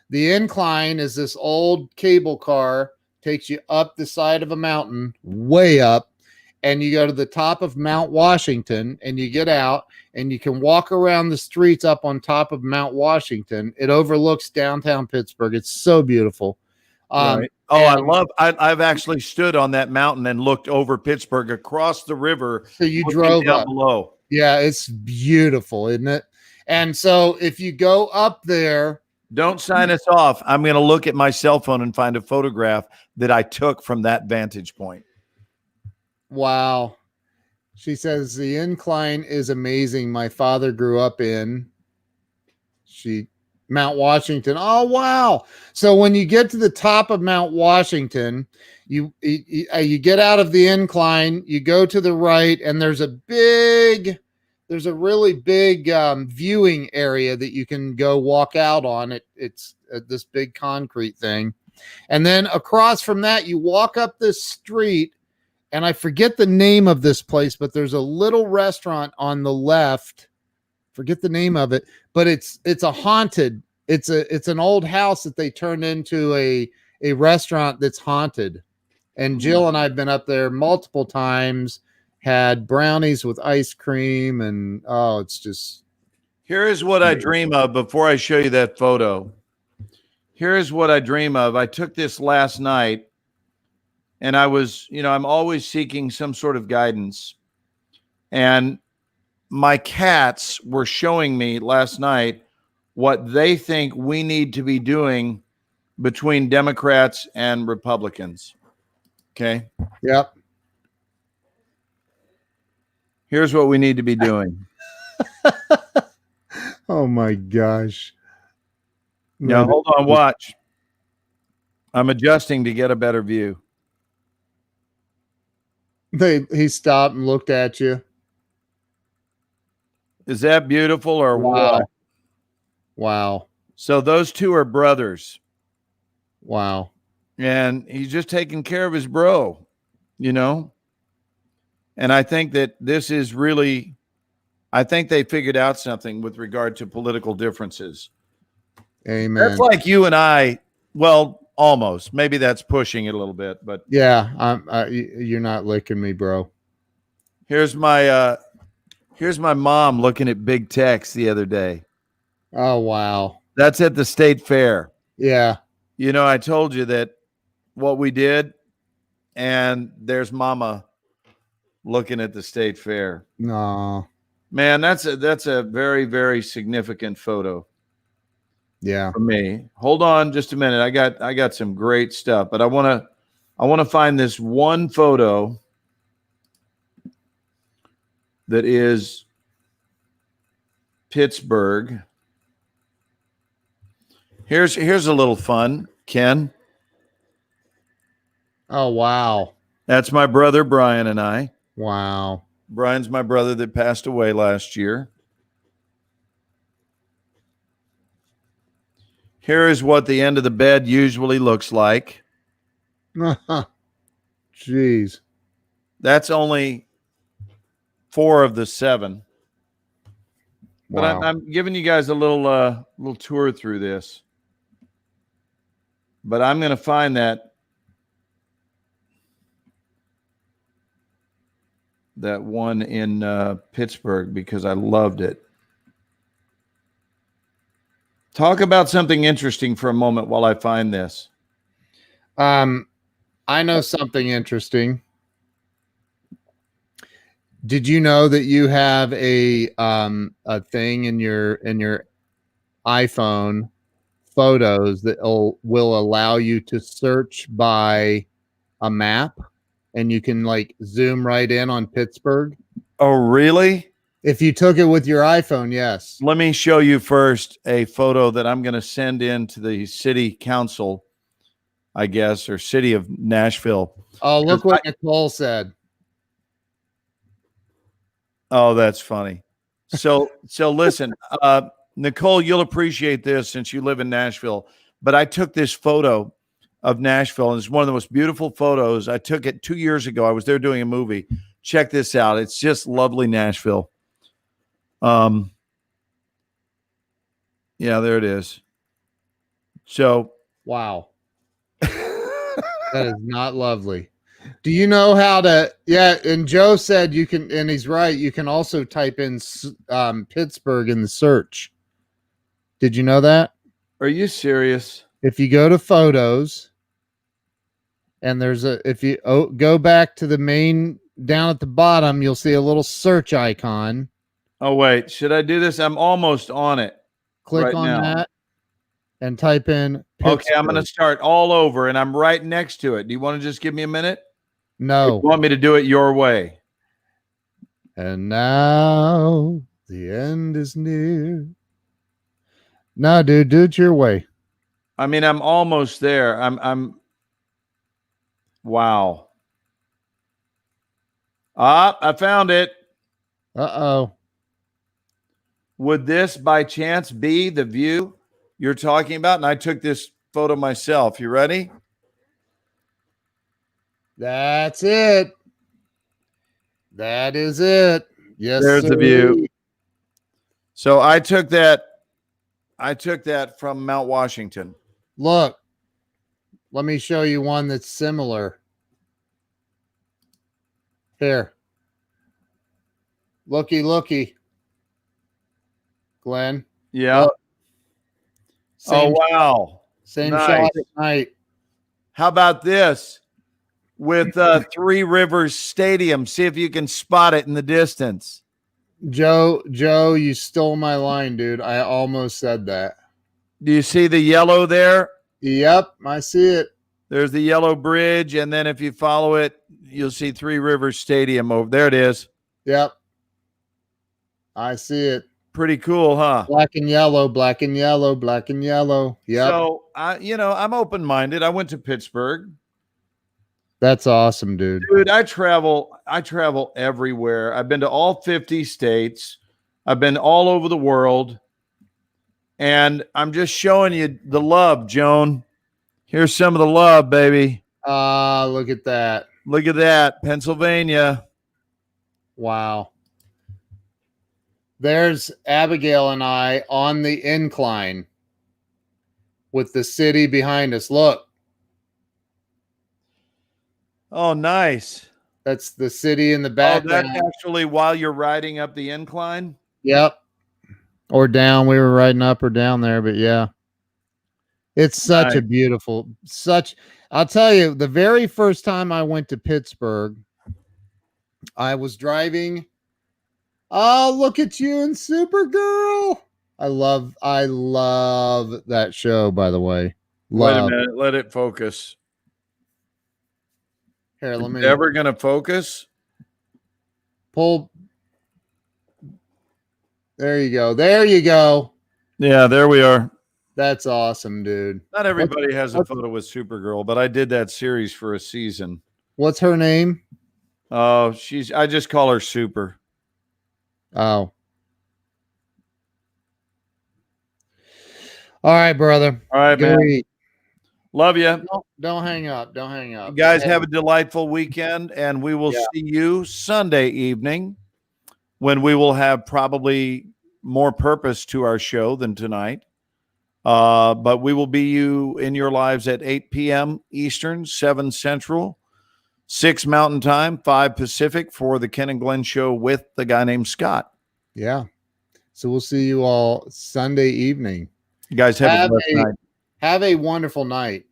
The incline is this old cable car, takes you up the side of a mountain, way up, and you go to the top of Mount Washington, and you get out, and you can walk around the streets up on top of Mount Washington. It overlooks downtown Pittsburgh. It's so beautiful.
Right. I've actually stood on that mountain and looked over Pittsburgh across the river.
So you
looking
drove
down
up.
below.
Yeah, it's beautiful, isn't it? And so if you go up there,
Don't sign us off. I'm going to look at my cell phone and find a photograph that I took from that vantage point.
wow. She says the incline is amazing. My father grew up in Mount Washington. Oh, wow. So when you get to the top of Mount Washington, you get out of the incline, you go to the right, and there's a really big viewing area that you can go walk out on. It's this big concrete thing. And then across from that, you walk up this street, and I forget the name of this place, but there's a little restaurant on the left. Forget the name of it, but it's a haunted. It's an old house that they turned into a restaurant that's haunted. And Jill and I have been up there multiple times, had brownies with ice cream, and it's just.
Here is what I dream of before I show you that photo. Here is what I dream of. I took this last night, and I was, I'm always seeking some sort of guidance. And my cats were showing me last night what they think we need to be doing between Democrats and Republicans. Okay.
Yep.
Here's what we need to be doing.
Oh my gosh.
Now, hold on, watch. I'm adjusting to get a better view.
He stopped and looked at you.
Is that beautiful or what?
Wow.
So those two are brothers.
Wow.
And he's just taking care of his bro, And I think that this is really, I think they figured out something with regard to political differences.
Amen.
That's like you and I, well, almost. Maybe that's pushing it a little bit, but
yeah, you're not licking me, bro.
here's my mom looking at big text the other day.
Oh, wow.
That's at the state fair.
Yeah.
I told you that what we did, and there's mama looking at the state fair.
No.
Man, that's a very, very significant photo
Yeah.
for me. Hold on just a minute. I got some great stuff, but I want to find this one photo that is Pittsburgh. Here's a little fun, Ken.
Oh, wow.
That's my brother Brian and I.
Wow.
Brian's my brother that passed away last year. Here is what the end of the bed usually looks like.
Jeez.
That's only 4 of the 7. But
Wow.
I'm giving you guys a little tour through this. But I'm going to find that one in Pittsburgh because I loved it. Talk about something interesting for a moment while I find this.
I know something interesting. Did you know that you have a thing in your iPhone photos that will allow you to search by a map, and you can like zoom right in on Pittsburgh?
Oh, really?
If you took it with your iPhone, yes.
Let me show you first a photo that I'm going to send in to the city council, I guess, or city of Nashville.
Oh, look what Nicole said.
Oh, that's funny. So listen, Nicole, you'll appreciate this since you live in Nashville. But I took this photo of Nashville, and it's one of the most beautiful photos. I took it 2 years ago. I was there doing a movie. Check this out. It's just lovely Nashville. Yeah, there it is. So,
wow. That is not lovely. Do you know how to? Yeah, and Joe said you can, and he's right. You can also type in Pittsburgh in the search. Did you know that?
are you serious?
If you go to photos, and if you go back to the main down at the bottom, you'll see a little search icon.
Oh, wait. Should I do this? I'm almost on it.
Click
right
on
now.
that and type in Pittsburgh.
Okay, I'm going to start all over, and I'm right next to it. Do you want to just give me a minute?
No.
You want me to do it your way?
And now the end is near. No, dude, do it your way.
I mean, I'm almost there. I'm wow. I found it.
Uh-oh.
Would this by chance be the view you're talking about? And I took this photo myself. You ready?
That's it. That is it. Yes,
There's the
sir.
view. So I took that from Mount Washington.
Look, let me show you one that's similar. Here. Looky. Glenn.
Yeah.
Look. Same,
Wow.
same
Nice.
shot at night.
How about this with Three Rivers Stadium? See if you can spot it in the distance.
Joe, you stole my line, dude. I almost said that.
Do you see the yellow there?
Yep, I see it.
There's the yellow bridge, and then if you follow it, you'll see Three Rivers Stadium over there. It is.
Yep. I see it.
Pretty cool, huh?
Black and yellow, black and yellow, black and yellow. Yep.
So I'm open-minded. I went to Pittsburgh.
That's awesome, dude.
Dude, I travel everywhere. I've been to all 50 states. I've been all over the world. And I'm just showing you the love, Joan. Here's some of the love, baby.
Look at that.
Look at that. Pennsylvania.
Wow. There's Abigail and I on the incline with the city behind us. Look,
Oh, nice.
that's the city in the
Oh,
background.
that's actually while you're riding up the incline?
Yep. Or down. We were riding up or down there, but yeah. It's such a
Nice.
beautiful, I'll tell you, the very first time I went to Pittsburgh, I was driving. Oh, look at you and Supergirl. I love that show, by the way.
Wait a
Love.
minute. Let it focus.
Here, let me
Ever going to focus?
pull. There you go. There you go.
Yeah, there we are.
That's awesome, dude.
Not everybody has a
what's-
photo with Supergirl, but I did that series for a season.
What's her name?
Oh, I just call her Super.
Oh. All right, brother.
All right,
Go
man.
eat.
Love you.
Don't hang up. Don't hang up.
You guys have a delightful weekend, and we will
Yeah.
see you Sunday evening when we will have probably more purpose to our show than tonight. But we will be in your lives at 8 p.m. Eastern, 7 Central, 6 Mountain Time, 5 Pacific for the Ken and Glenn Show with the guy named Scott.
Yeah. So we'll see you all Sunday evening.
You guys have a blessed night.
Have a wonderful night.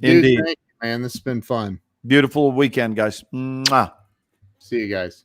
Dude,
Indeed.
thank you, man. This has been fun.
Beautiful weekend, guys. Mwah.
See you guys.